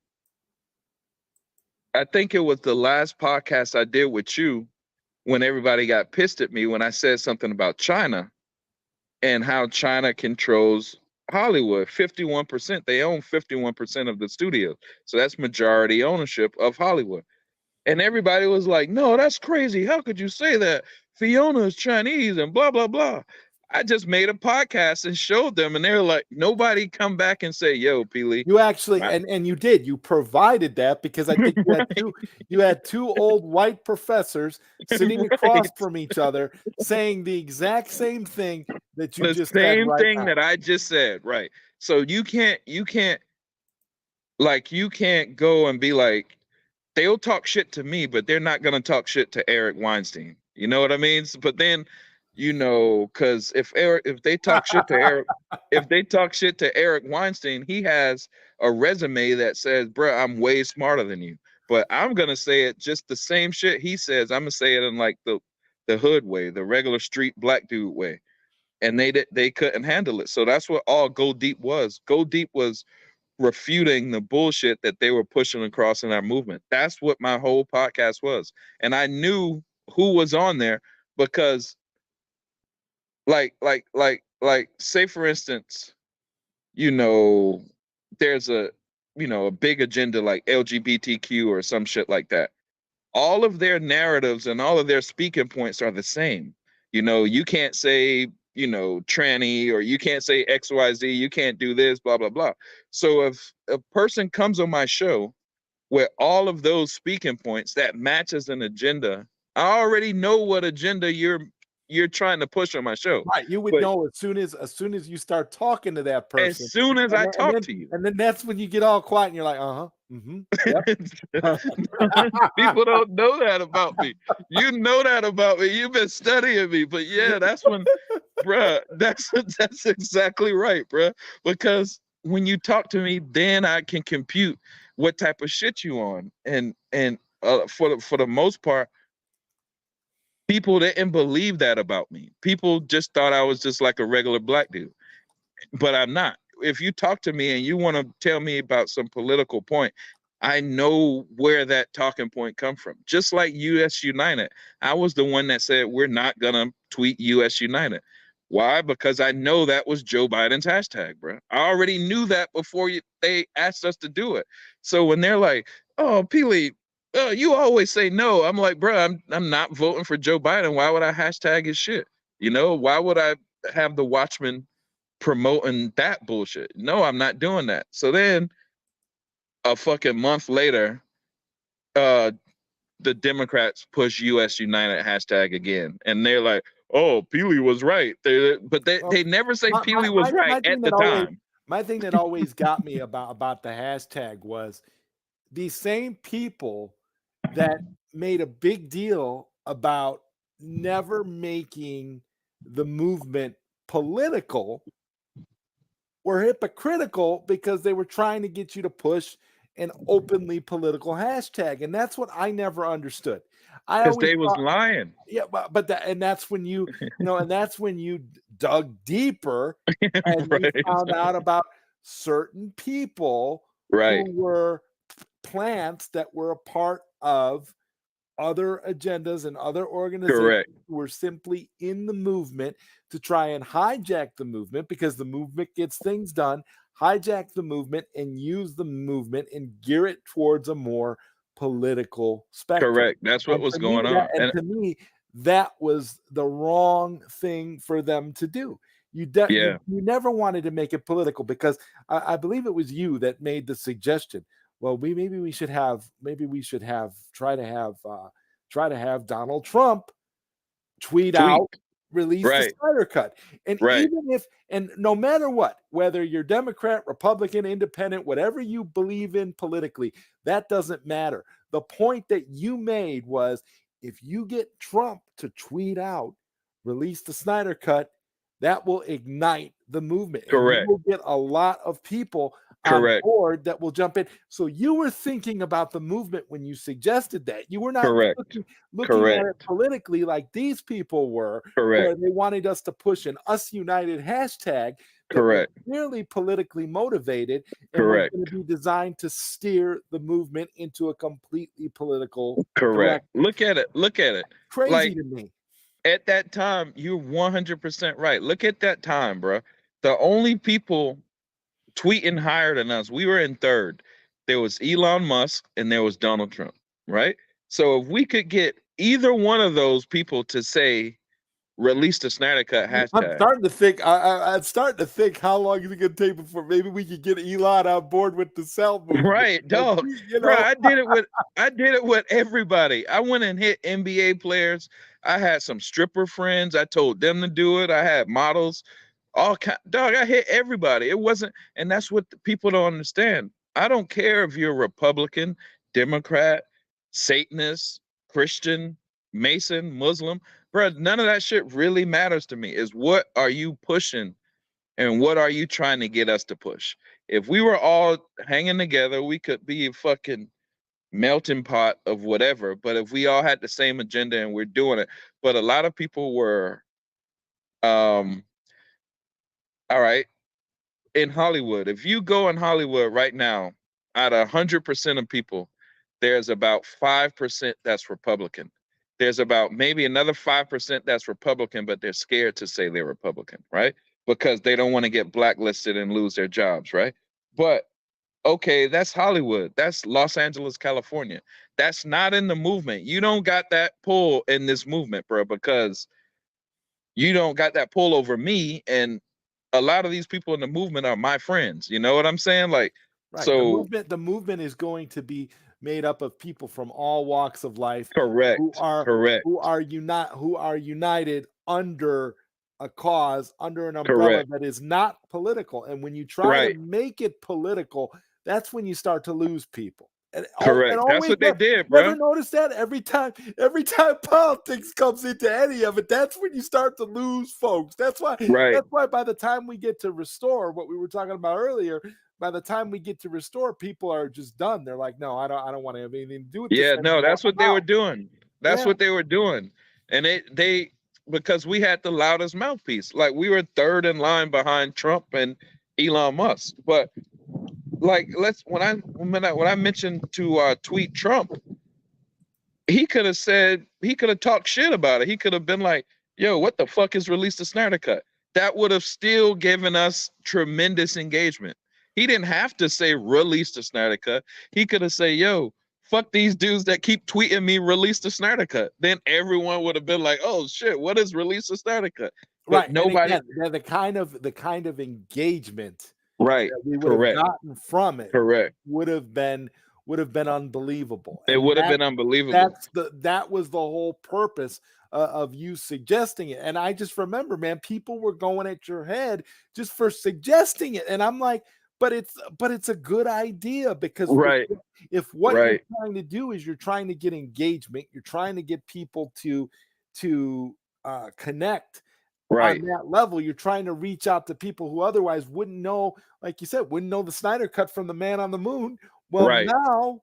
I think it was the last podcast I did with you when everybody got pissed at me when I said something about China and how China controls Hollywood. 51%, they own 51% of the studios. So that's majority ownership of Hollywood. And everybody was like, no, that's crazy. How could you say that? Fiona is Chinese and blah, blah, blah. I just made a podcast and showed them, and they're like, nobody come back and say, yo, Peely. You actually, and you did, you provided that because I think you had two old white professors sitting across from each other saying the exact same thing that you just said. The same thing that I just said, right? So you can't go and be like, they'll talk shit to me, but they're not gonna talk shit to Eric Weinstein. You know what I mean? But then, because if they talk shit to Eric Weinstein, he has a resume that says, bruh, I'm way smarter than you. But I'm gonna say it just the same shit he says. I'm gonna say it in like the hood way, the regular street black dude way. And they couldn't handle it. So that's what all GODEEP was. GODEEP was refuting the bullshit that they were pushing across in our movement. That's what my whole podcast was. And I knew who was on there because like say for instance, there's a big agenda like LGBTQ or some shit like that. All of their narratives and all of their speaking points are the same. You can't say, tranny, or you can't say XYZ, you can't do this, blah, blah, blah. So if a person comes on my show with all of those speaking points that matches an agenda, I already know what agenda you're trying to push on my show. Right, you would know as soon as you start talking to that person. As soon as I talk to you. And then that's when you get all quiet and you're like, yep. People don't know that about me. You know that about me. You've been studying me. But yeah, that's when, bruh, that's exactly right, bruh. Because when you talk to me, then I can compute what type of shit you on. And for the most part, people didn't believe that about me. People just thought I was just like a regular black dude, but I'm not. If you talk to me and you want to tell me about some political point, I know where that talking point come from. Just like US United. I was the one that said, we're not going to tweet US United. Why? Because I know that was Joe Biden's hashtag, bro. I already knew that before they asked us to do it. So when they're like, oh, Peely, you always say no. I'm like, bro, I'm not voting for Joe Biden. Why would I hashtag his shit? Why would I have the Watchmen promoting that bullshit? No, I'm not doing that. So then a fucking month later, the Democrats push US United hashtag again. And they're like, oh, Peely was right. They never say Peely was right at the time. My thing that always got me about the hashtag was these same people that made a big deal about never making the movement political were hypocritical because they were trying to get you to push an openly political hashtag. And that's what I never understood. I Because always they was thought, lying. yeah, but that's when and that's when you dug deeper and you Right. found out about certain people Right. who were plants that were a part of other agendas and other organizations Correct. who were simply in the movement to try and hijack the movement, because the movement gets things done, hijack the movement and use the movement and gear it towards a more political spectrum. Correct. That's what was going on. And To me, that was the wrong thing for them to do. You never wanted to make it political, because I believe it was you that made the suggestion. Well, maybe we should try to have Donald Trump tweet out, release the Right. Snyder Cut. And Right. and no matter what, whether you're Democrat, Republican, Independent, whatever you believe in politically, that doesn't matter. The point that you made was, if you get Trump to tweet out, release the Snyder Cut, that will ignite the movement. Correct. And you will get a lot of people on board that will jump in. So you were thinking about the movement when you suggested that. You were not looking at it politically like these people were, where they wanted us to push an Us United hashtag that was clearly politically motivated and was going to be designed to steer the movement into a completely political direction. Look at it. Crazy to me. At that time, you're 100% right. Look at that time, bro. The only people tweeting higher than us, we were in third. There was Elon Musk and there was Donald Trump, right? So if we could get either one of those people to say, release the Snyder Cut hashtag. I'm starting to think how long is it going to take before maybe we could get Elon on board with the self movement. Right, dog. Bro, I did it with everybody. I went and hit NBA players. I had some stripper friends. I told them to do it. I had models. Dog, I hit everybody. It wasn't, and that's what people don't understand. I don't care if you're Republican, Democrat, Satanist, Christian, Mason, Muslim, bro. None of that shit really matters to me. Is what are you pushing, and what are you trying to get us to push? If we were all hanging together, we could be a fucking melting pot of whatever. But if we all had the same agenda and we're doing it, but a lot of people were, all right, in Hollywood, if you go in Hollywood right now, out of 100% of people, there's about 5% that's Republican. There's about maybe another 5% that's Republican, but they're scared to say they're Republican, right? Because they don't want to get blacklisted and lose their jobs, right? But okay, that's Hollywood. That's Los Angeles, California. That's not in the movement. You don't got that pull in this movement, bro, because you don't got that pull over me, and a lot of these people in the movement are my friends. You know what I'm saying? Like, right. So the movement is going to be made up of people from all walks of life. Who are united under a cause, under an umbrella that is not political. And when you try to make it political, that's when you start to lose people. And that's what they did, bro. Never noticed that? Every time politics comes into any of it, that's when you start to lose folks. That's why by the time we get to restore, what we were talking about earlier, by the time we get to restore, people are just done. They're like, no, I don't want to have anything to do with this. Yeah, no, that's what they were doing. That's what they were doing. And they because we had the loudest mouthpiece. Like, we were third in line behind Trump and Elon Musk. But like, when I mentioned to tweet Trump, he could have talked shit about it. He could have been like, yo, what the fuck is release the Snyder Cut? That would have still given us tremendous engagement. He didn't have to say release the Snyder Cut. He could have said, yo, fuck these dudes that keep tweeting me release the Snyder Cut. Then everyone would have been like, oh shit, what is release the Snyder Cut? But right. Nobody. The kind of engagement that we would have gotten from it would have been unbelievable. It would have been unbelievable. That was the whole purpose of you suggesting it. And I just remember, man, people were going at your head just for suggesting it. And I'm like, but it's a good idea, because if what you're trying to do is you're trying to get engagement, you're trying to get people to connect Right. on that level. You're trying to reach out to people who otherwise wouldn't know, like you said, wouldn't know the Snyder Cut from the Man on the Moon. Well, Right. now,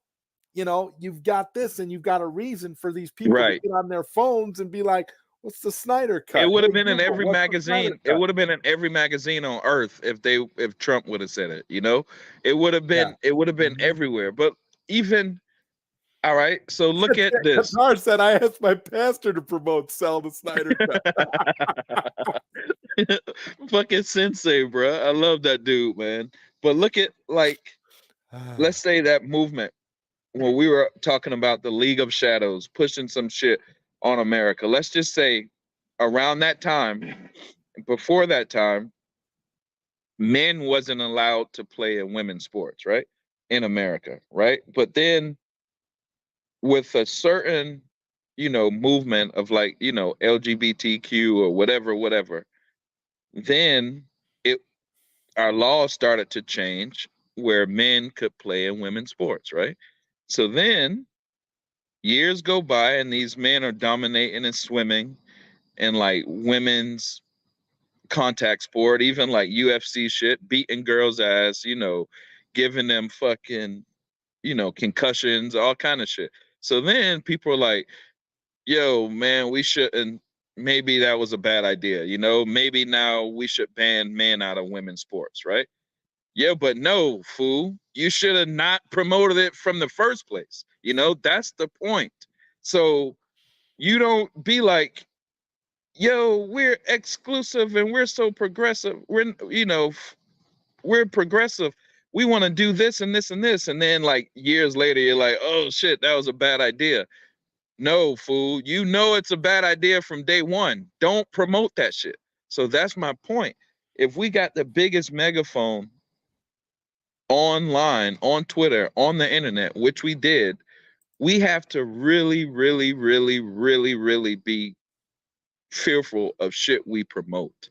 you know, you've got this, and you've got a reason for these people to Right. get on their phones and be like, what's the Snyder Cut? It would have Hey, been in Google, every what's the Snyder magazine. It Cut? would have been in every magazine on earth if Trump would have said it, you know? It would have been Mhm. everywhere. But even all right, so look at this. Qatar said, I asked my pastor to promote Sell the Snyder Cut. Fucking sensei, bro. I love that dude, man. But look at, like, let's say that movement when we were talking about the League of Shadows pushing some shit on America. Let's just say around that time, before that time, men wasn't allowed to play in women's sports, right? In America, right? But then with a certain, you know, movement of, like, you know, LGBTQ or whatever, then it our laws started to change where men could play in women's sports, right? So then years go by and these men are dominating in swimming and like women's contact sport, even like UFC shit, beating girls' ass, you know, giving them fucking, you know, concussions, all kind of shit. So then people are like, yo, man, we shouldn't, maybe that was a bad idea, you know, maybe now we should ban men out of women's sports, right? Yeah, but no, fool, you should have not promoted it from the first place. You know, that's the point. So you don't be like, yo, we're exclusive and we're so progressive. We're, you know, we're progressive. We want to do this and this and this. And then like years later, you're like, oh shit, that was a bad idea. No, fool, you know it's a bad idea from day one. Don't promote that shit. So that's my point. If we got the biggest megaphone online, on Twitter, on the internet, which we did, we have to really, really, really, really, really be fearful of shit we promote.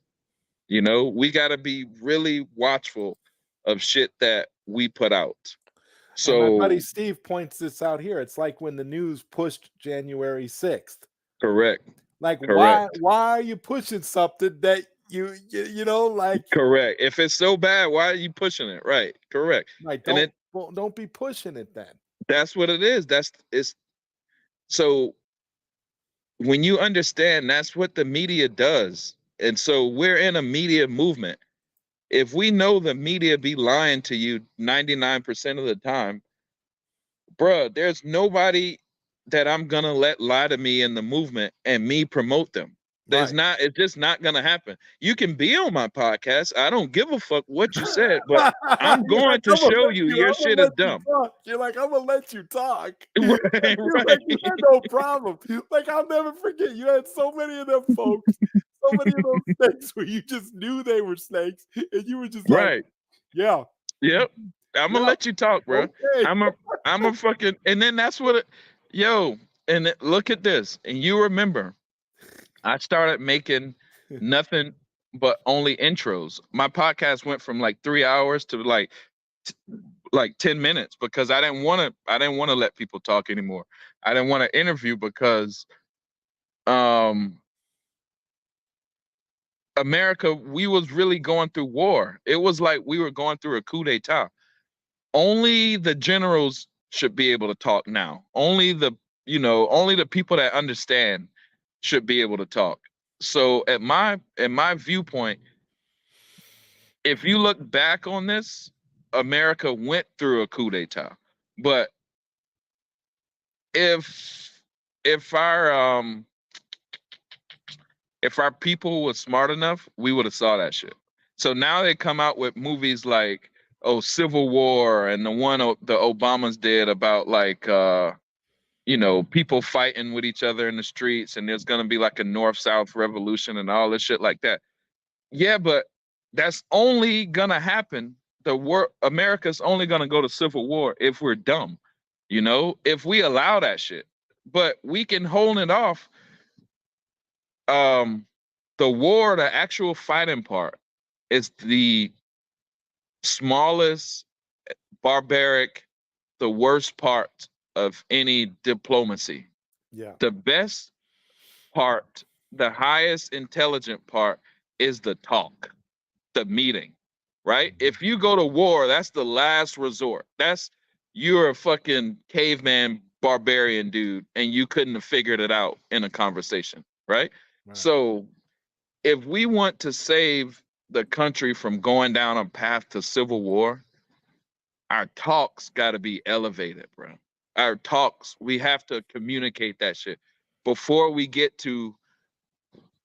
You know, we got to be really watchful of shit that we put out. And my buddy So, Steve points this out here. It's like when the news pushed January 6th. correct. Like, why Correct. are you pushing something that you know, like, Correct. If it's so bad, why are you pushing it? Right. Correct. like And it don't be pushing it then. that's what it is. That's it's so when you understand that's what the media does. And so we're in a media movement. If we know the media be lying to you 99% of the time, bruh, there's nobody that I'm gonna let lie to me in the movement and me promote them. There's Right. not, it's just not gonna happen. You can be on my podcast. I don't give a fuck what you said, but I'm You're going like, to show you your I'm gonna shit is let you dumb. talk. You're like, I'm gonna let you talk. Right, You're like, right. you had no problem. Like, I'll never forget. You had so many of them folks, so many of those snakes where you just knew they were snakes, and you were just like, Right. yeah, Yep. I'm gonna yeah, let you talk, bro. okay. I'm a fucking, and then that's what it, yo, and look at this. And you remember, I started making nothing but only intros. My podcast went from like 3 hours to like 10 minutes because I didn't want to let people talk anymore. I didn't want to interview because um America, we was really going through war. It was like we were going through a coup d'etat. Only the generals should be able to talk now. Only the, you know, only the people that understand should be able to talk. So at my viewpoint, if you look back on this, America went through a coup d'etat. But if if our um if our people was smart enough, we would have saw that shit. So now they come out with movies like, oh, Civil War, and the one the Obamas did about like you know, people fighting with each other in the streets, and there's gonna be like a North-South revolution and all this shit like that. Yeah, but that's only gonna happen. America's only gonna go to civil war if we're dumb, you know, if we allow that shit. But we can hold it off. Um, the war, the actual fighting part, is the smallest, barbaric, the worst part of any diplomacy. Yeah. The best part the highest intelligent part is the talk, the meeting, right? If you go to war, that's the last resort. You're a fucking caveman barbarian dude and you couldn't have figured it out in a conversation, right? Right. So if we want to save the country from going down a path to civil war, our talks got to be elevated, bro. Our talks, we have to communicate that shit before we get to,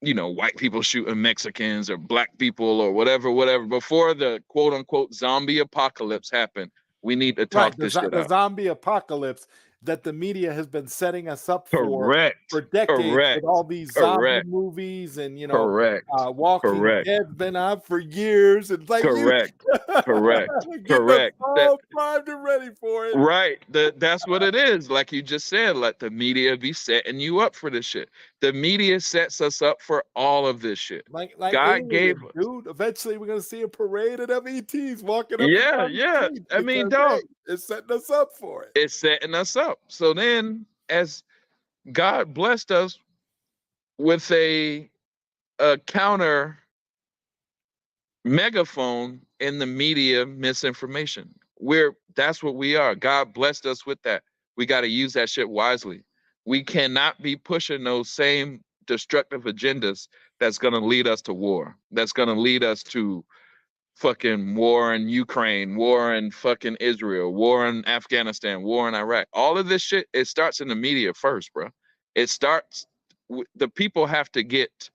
white people shooting Mexicans or black people or whatever. Before the quote unquote zombie apocalypse happen, we need to Right, talk this shit the out. zombie apocalypse that the media has been setting us up for Correct. decades with Correct. all these zombie Correct. movies and Correct. Walking Correct. Dead's been on for years. It's like Correct. Correct. get Correct. us all primed and ready for it. Right. That's what it is. Like you just said, let the media be setting you up for this shit. The media sets us up for all of this shit. Like God gave us. dude. Eventually, we're gonna see a parade of ETs walking up. Yeah, and down yeah. the street I mean, because, dog, hey, it's setting us up for it. it's setting us up. So then, as God blessed us with a counter megaphone in the media misinformation. That's what we are. God blessed us with that. We got to use that shit wisely. We cannot be pushing those same destructive agendas that's going to lead us to war. That's going to lead us to fucking war in Ukraine, war in fucking Israel, war in Afghanistan, war in Iraq. All of this shit, it starts in the media first, bro. It starts, the people have to get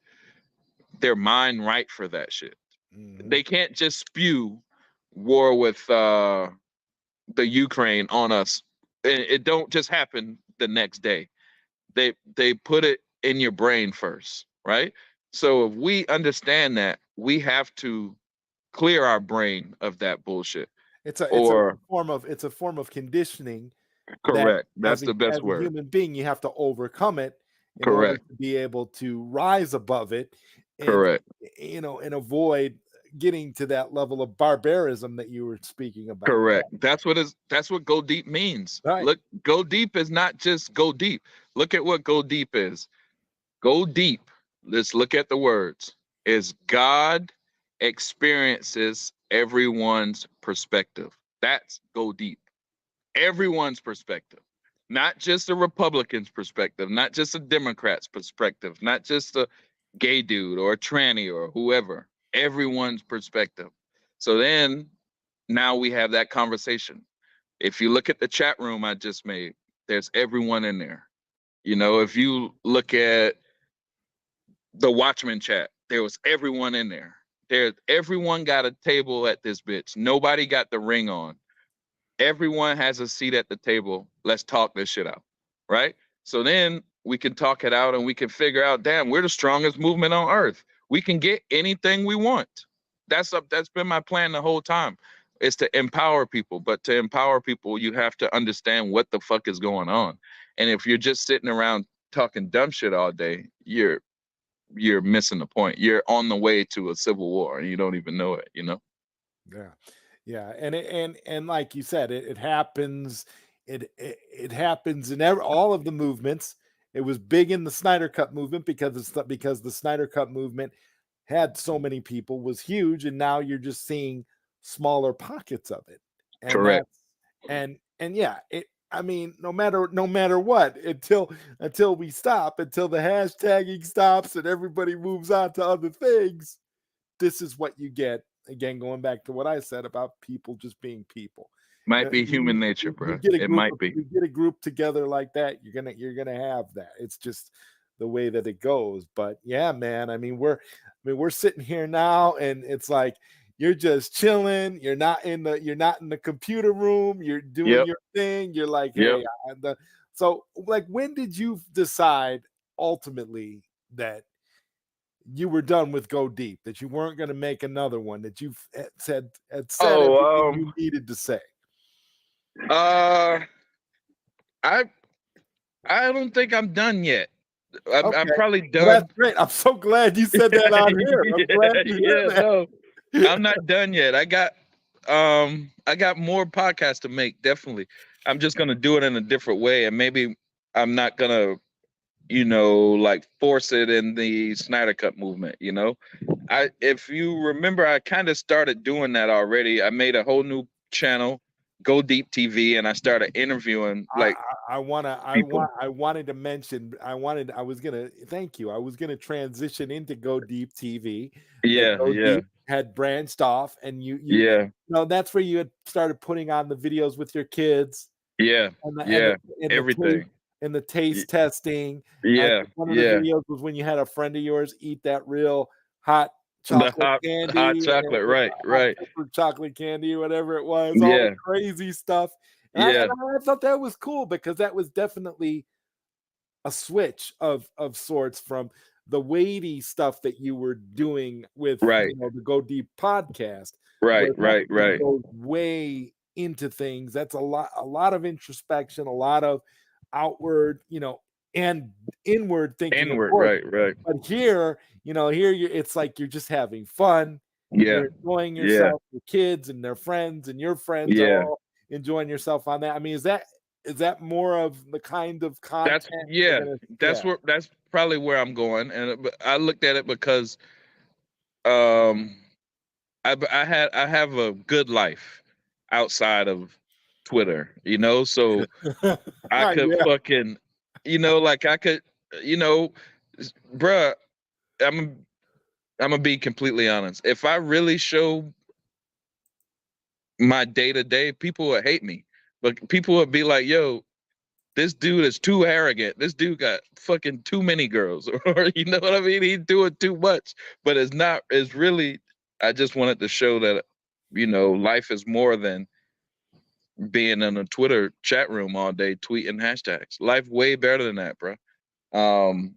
their mind right for that shit. Mhm. They can't just spew war with the Ukraine on us. It don't just happen the next day. They put it in your brain first, right? So if we understand that, we have to clear our brain of that bullshit. It's a Or form of conditioning. correct. That That's the best as a word. human being, you have to overcome it in order Correct. to be able to rise above it, and Correct. and avoid getting to that level of barbarism that you were speaking about. Correct. That's what go deep means. Right. Look, go deep is not just go deep. Look at what go deep is. Go deep. Let's look at the words. Is God experiences everyone's perspective. That's go deep. Everyone's perspective. Not just a Republican's perspective, not just a Democrat's perspective, not just a gay dude or a tranny or whoever. Everyone's perspective. So then now we have that conversation. If you look at the chat room I just made, there's everyone in there. If you look at the Watchmen chat, there was everyone in there. Everyone got a table at this bitch. Nobody got the ring on. Everyone has a seat at the table. Let's talk this shit out, right? So then we can talk it out and we can figure out, damn, we're the strongest movement on earth. We can get anything we want. That's been my plan the whole time, is to empower people. But to empower people, you have to understand what the fuck is going on. And if you're just sitting around talking dumb shit all day, you're missing the point. You're on the way to a civil war and you don't even know it, Yeah. Yeah, and like you said, it happens. It happens in all of the movements. It was big in the Snyder Cut movement because the Snyder Cut movement had so many people, was huge, and now you're just seeing smaller pockets of it. And Correct. and yeah, I mean, no matter what, until we stop, until the hashtagging stops and everybody moves on to other things, this is what you get. Again, going back to what I said about people just being people. Might be human nature, bro. It might be. You get a group together like that, you're gonna have that. It's just the way that it goes. But yeah, man. I mean, we're sitting here now, and it's like you're just chilling. You're not in the computer room. You're doing your thing. You're like, hey, so like, when did you decide ultimately that you were done with Go Deep, that you weren't going to make another one, that you said everything you needed to say? I don't think I'm done yet. I'm probably done. Well, that's great. I'm so glad you said that on here. I'm glad you said that. No, I'm not done yet. I got more podcasts to make. Definitely. I'm just gonna do it in a different way, and maybe I'm not gonna you know, like force it in the Snyder Cut movement, you know. If you remember, I kind of started doing that already. I made a whole new channel, Go Deep TV, and I started interviewing like people. I wanted to mention, I was gonna thank you. I was gonna transition into Go Deep TV. That Yeah, Go yeah, Deep had branched off, and you yeah, know, that's where you had started putting on the videos with your kids, yeah, and yeah. the taste Everything. and the Y- taste testing. I Yeah, think one of the yeah. videos was when you had a friend of yours eat that real hot The chocolate hot candy, chocolate, and right, hot right. pepper chocolate candy, or whatever it was, all the Yeah, crazy stuff. yeah, I thought that was cool because that was definitely a switch of sorts from the weighty stuff that you were doing with, right, you know, the Go Deep podcast, right, where that right, one right. goes way into things. That's a lot of introspection, a lot of outward, you know, and inward thinking, of Inward, course. right, right. But here, you know, here you it's like you're just having fun. Yeah, You're enjoying yeah, yourself, your kids and their friends and your friends are yeah. all enjoying yourself on that. I mean, is that more of the kind of That's content you're yeah. gonna? That's Yeah. where that's probably where I'm going, and but I looked at it because um I have a good life outside of Twitter, you know, so I could Yeah. fucking, you know, like I could, you know, bruh, I'm I'm gonna be completely honest. If I really show my day to day, people would hate me, but people would be like, "Yo, this dude is too arrogant. This dude got fucking too many girls," or you know what I mean? He's doing too much. But it's not. It's really. I just wanted to show that, you know, life is more than being in a Twitter chat room all day tweeting hashtags. Life way better than that, bro. Um,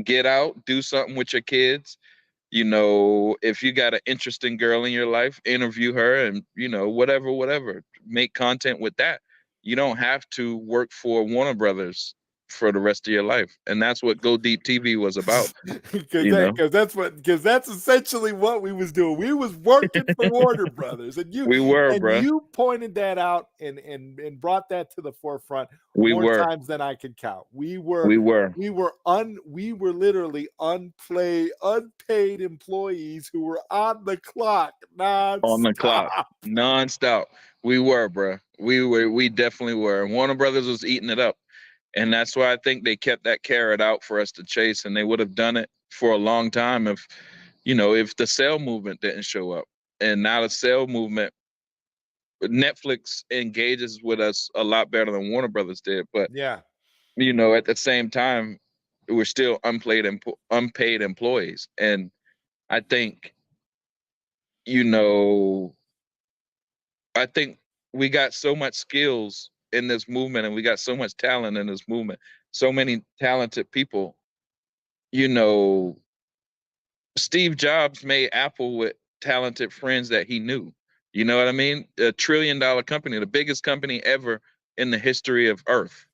get out, do something with your kids. You know, if you got an interesting girl in your life, interview her, and you know, whatever, make content with that. You don't have to work for Warner Brothers for the rest of your life, and that's what Go Deep TV was about. You know, Because that's essentially what we was doing. We was working for Warner Brothers, we were, and bruh. you pointed that out and brought that to the forefront We more were, times than I could count. we were We were literally unpaid employees who were on the clock on the clock, nonstop. nonstop. We were, bruh. We definitely were. Warner Brothers was eating it up. And that's why I think they kept that carrot out for us to chase, and they would have done it for a long time if, you know, if the sale movement didn't show up. And now the sale movement, Netflix engages with us a lot better than Warner Brothers did. But Yeah. you know, at the same time, we're still unpaid employees, and I think, you know, I think we got so much skills in this movement, and we got so much talent in this movement, so many talented people. You know, Steve Jobs made Apple with talented friends that he knew. You know what I mean? $1 trillion company, the biggest company ever in the history of Earth,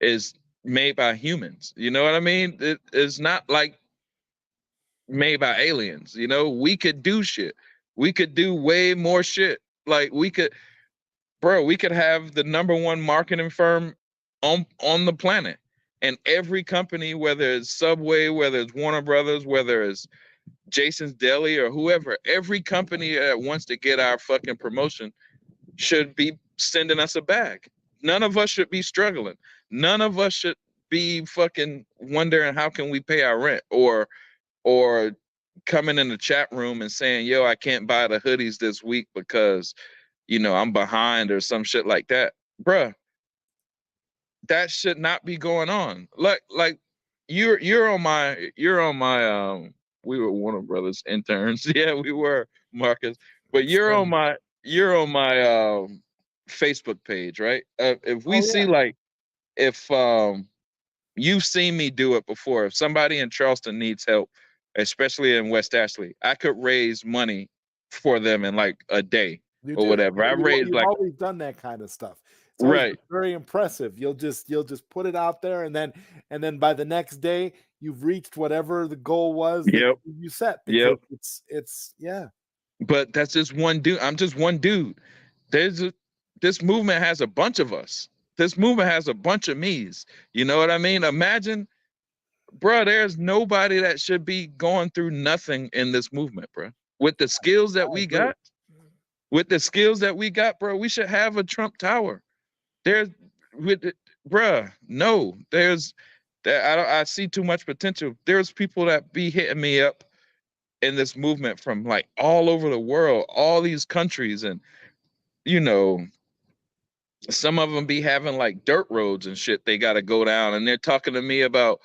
is made by humans. You know what I mean? It's not like made by aliens. You know, we could do shit. We could do way more shit. Like we could, bro, we could have the number one marketing firm on the planet. And every company, whether it's Subway, whether it's Warner Brothers, whether it's Jason's Deli or whoever, every company that wants to get our fucking promotion should be sending us a bag. None of us should be struggling. None of us should be fucking wondering how can we pay our rent, or coming in the chat room and saying, "Yo, I can't buy the hoodies this week because, you know, I'm behind," or some shit like that. Bruh, that should not be going on. Like you're on my we were Warner Brothers interns. Yeah, we were, Marcus. But That's funny. you're on my Facebook page, right? If we Oh see yeah. like if you've seen me do it before. If somebody in Charleston needs help, especially in West Ashley, I could raise money for them in like a day You or do. whatever. I raised You've like always done that kind of stuff. It's always been right. very impressive. You'll just put it out there, and then by the next day you've reached whatever the goal was that Yep. you set, because Yep. it's yeah. But that's just one dude. I'm just one dude. There's a, this movement has a bunch of us. This movement has a bunch of me's. You know what I mean? Imagine bro, there's nobody that should be going through nothing in this movement, bro. With the skills that we got, bro, we should have a Trump Tower. There's bruh, no, I see too much potential. There's people that be hitting me up in this movement from like all over the world, all these countries, and you know, some of them be having like dirt roads and shit they got to go down, and they're talking to me about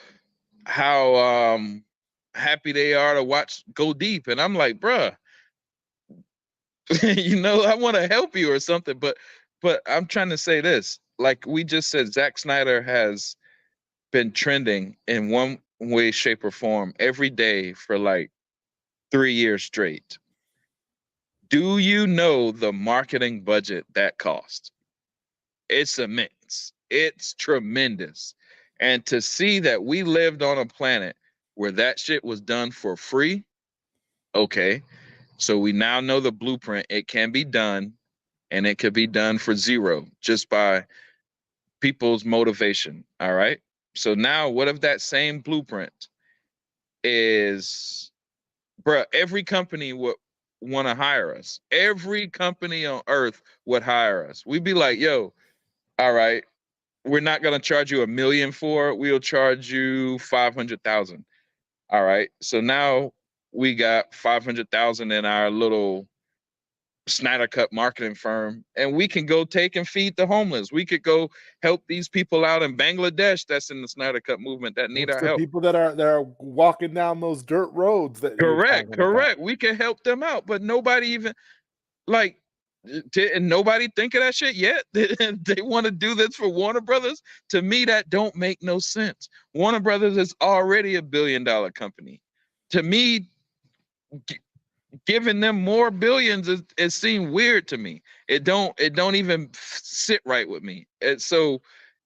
how happy they are to watch GODEEP, and I'm like, bruh, I want to help you or something, but I'm trying to say this. Like we just said, Zack Snyder has been trending in one way, shape, or form every day for like 3 years straight. Do you know the marketing budget that cost? It's immense. It's tremendous. And to see that we lived on a planet where that shit was done for free, okay. So we now know the blueprint. It can be done, and it could be done for zero just by people's motivation. All right. So now what if that same blueprint is, bruh, every company would want to hire us. Every company on earth would hire us. We'd be like, yo, all right, we're not going to charge you $1 million for it. We'll charge you 500,000. All right. So now we got 500,000 in our little Snyder Cut marketing firm, and we can go take and feed the homeless. We could go help these people out in Bangladesh that's in the Snyder Cut movement that need our help. People that are walking down those dirt roads that Correct. We can help them out, but nobody even like and nobody think of that shit yet. They want to do this for Warner Brothers. To me, that don't make no sense. Warner Brothers is already $1 billion company. To me, giving them more billions it seemed weird to me. It don't even sit right with me. And so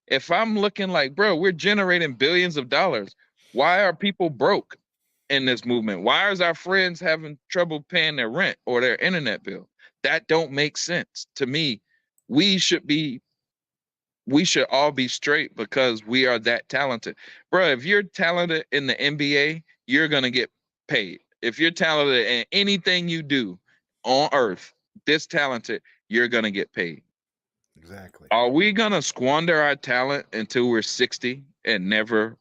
if I'm looking like, bro, we're generating billions of dollars, why are people broke in this movement? Why is our friends having trouble paying their rent or their internet bill? That don't make sense to me. We should all be straight because we are that talented. Bro, if you're talented in the NBA, you're gonna get paid. If you're talented in anything you do on earth, this talented, you're gonna get paid. Exactly. Are we gonna squander our talent until we're 60 and never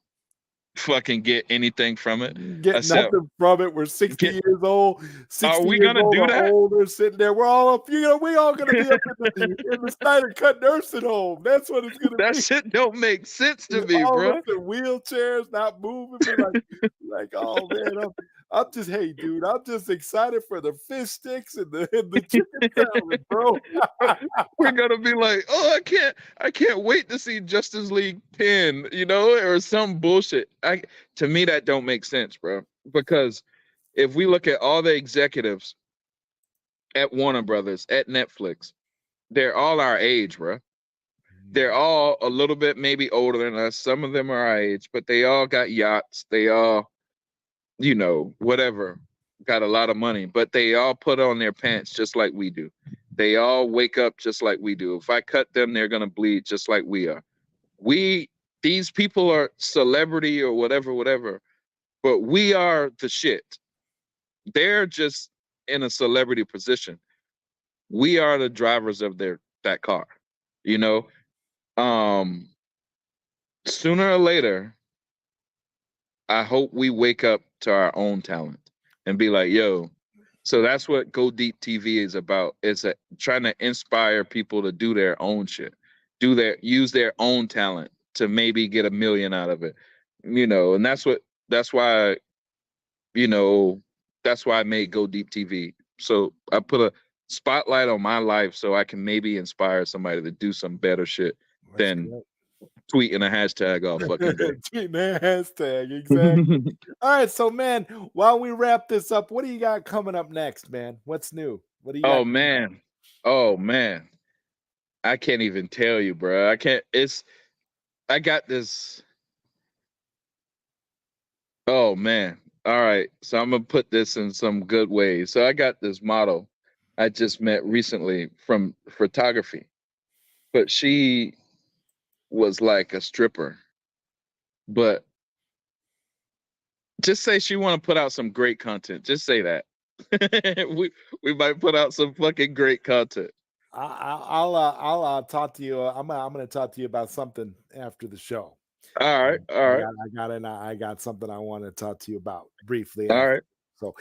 fucking get anything from it? Get nothing from it. We're 60 years old. 60 are we years gonna old do or that? older, sitting there. We're all up. We all gonna be up in the Snyder Cut nursing home. That's what it's gonna That be. shit don't make sense to me, all bro. of us in wheelchairs, not moving. Like, oh man, I'm just, hey, dude, I'm just excited for the fish sticks and the chicken salad, bro. We're gonna be like, oh, I can't wait to see Justice League 10, or some bullshit. To me, that don't make sense, bro. Because if we look at all the executives at Warner Brothers, at Netflix, they're all our age, bro. They're all a little bit maybe older than us. Some of them are our age, but they all got yachts. They all, whatever, got a lot of money, but they all put on their pants just like we do. They all wake up just like we do. If I cut them, they're gonna bleed just like we are. These people are celebrity or whatever, but we are the shit. They're just in a celebrity position. We are the drivers of that car. Sooner or later, I hope we wake up to our own talent and be like, yo. So that's what GODEEP TV is about. It's trying to inspire people to do their own shit, use their own talent to maybe get $1 million out of it, and that's why, that's why I made GODEEP TV. So I put a spotlight on my life so I can maybe inspire somebody to do some better shit than tweeting a hashtag all fucking day. Tweeting a hashtag, exactly. All right, so man, while we wrap this up, what do you got coming up next, man? What's new? What do you got? Oh man. I can't even tell you, bro. I got this. Oh man. All right. So I'm gonna put this in some good ways. So I got this model I just met recently from photography, but she was like a stripper, but Just say she want to put out some great content. Just say that. we might put out some fucking great content. I'll talk to you. I'm gonna talk to you about something after the show. All right, all right, I got something I want to talk to you about briefly. all after. right. So,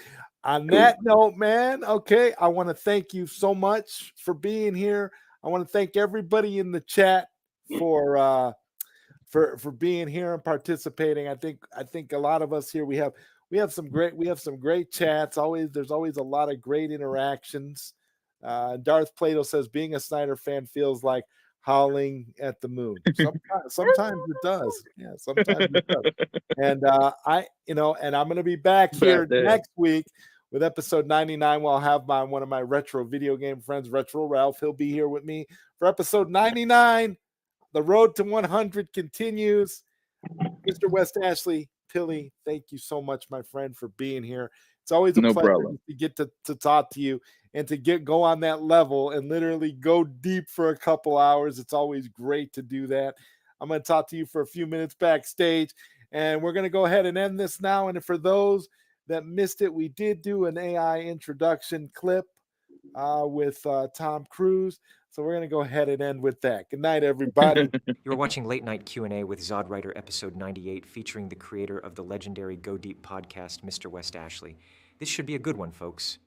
on that note, man, okay, I want to thank you so much for being here. I want to thank everybody in the chat for being here and participating. I think a lot of us here we have some great chats. There's always a lot of great interactions. Darth Plato says being a Snyder fan feels like howling at the moon. Sometimes it does. Yeah, sometimes it does. And and I'm gonna be back here next week with episode 99. Where I'll have one of my retro video game friends, Retro Ralph. He'll be here with me for episode 99. The road to 100 continues. Mr. West Ashley, Tilly, thank you so much, my friend, for being here. It's always a pleasure to get to talk to you and to go on that level and literally go deep for a couple hours. It's always great to do that. I'm going to talk to you for a few minutes backstage, and we're going to go ahead and end this now. And for those that missed it, we did do an AI introduction clip with Tom Cruise. So we're going to go ahead and end with that. Good night, everybody. You are watching Late Night Q&A with ZodWriter episode 98, featuring the creator of the legendary GODEEP podcast, Mr. West Ashley. This should be a good one, folks.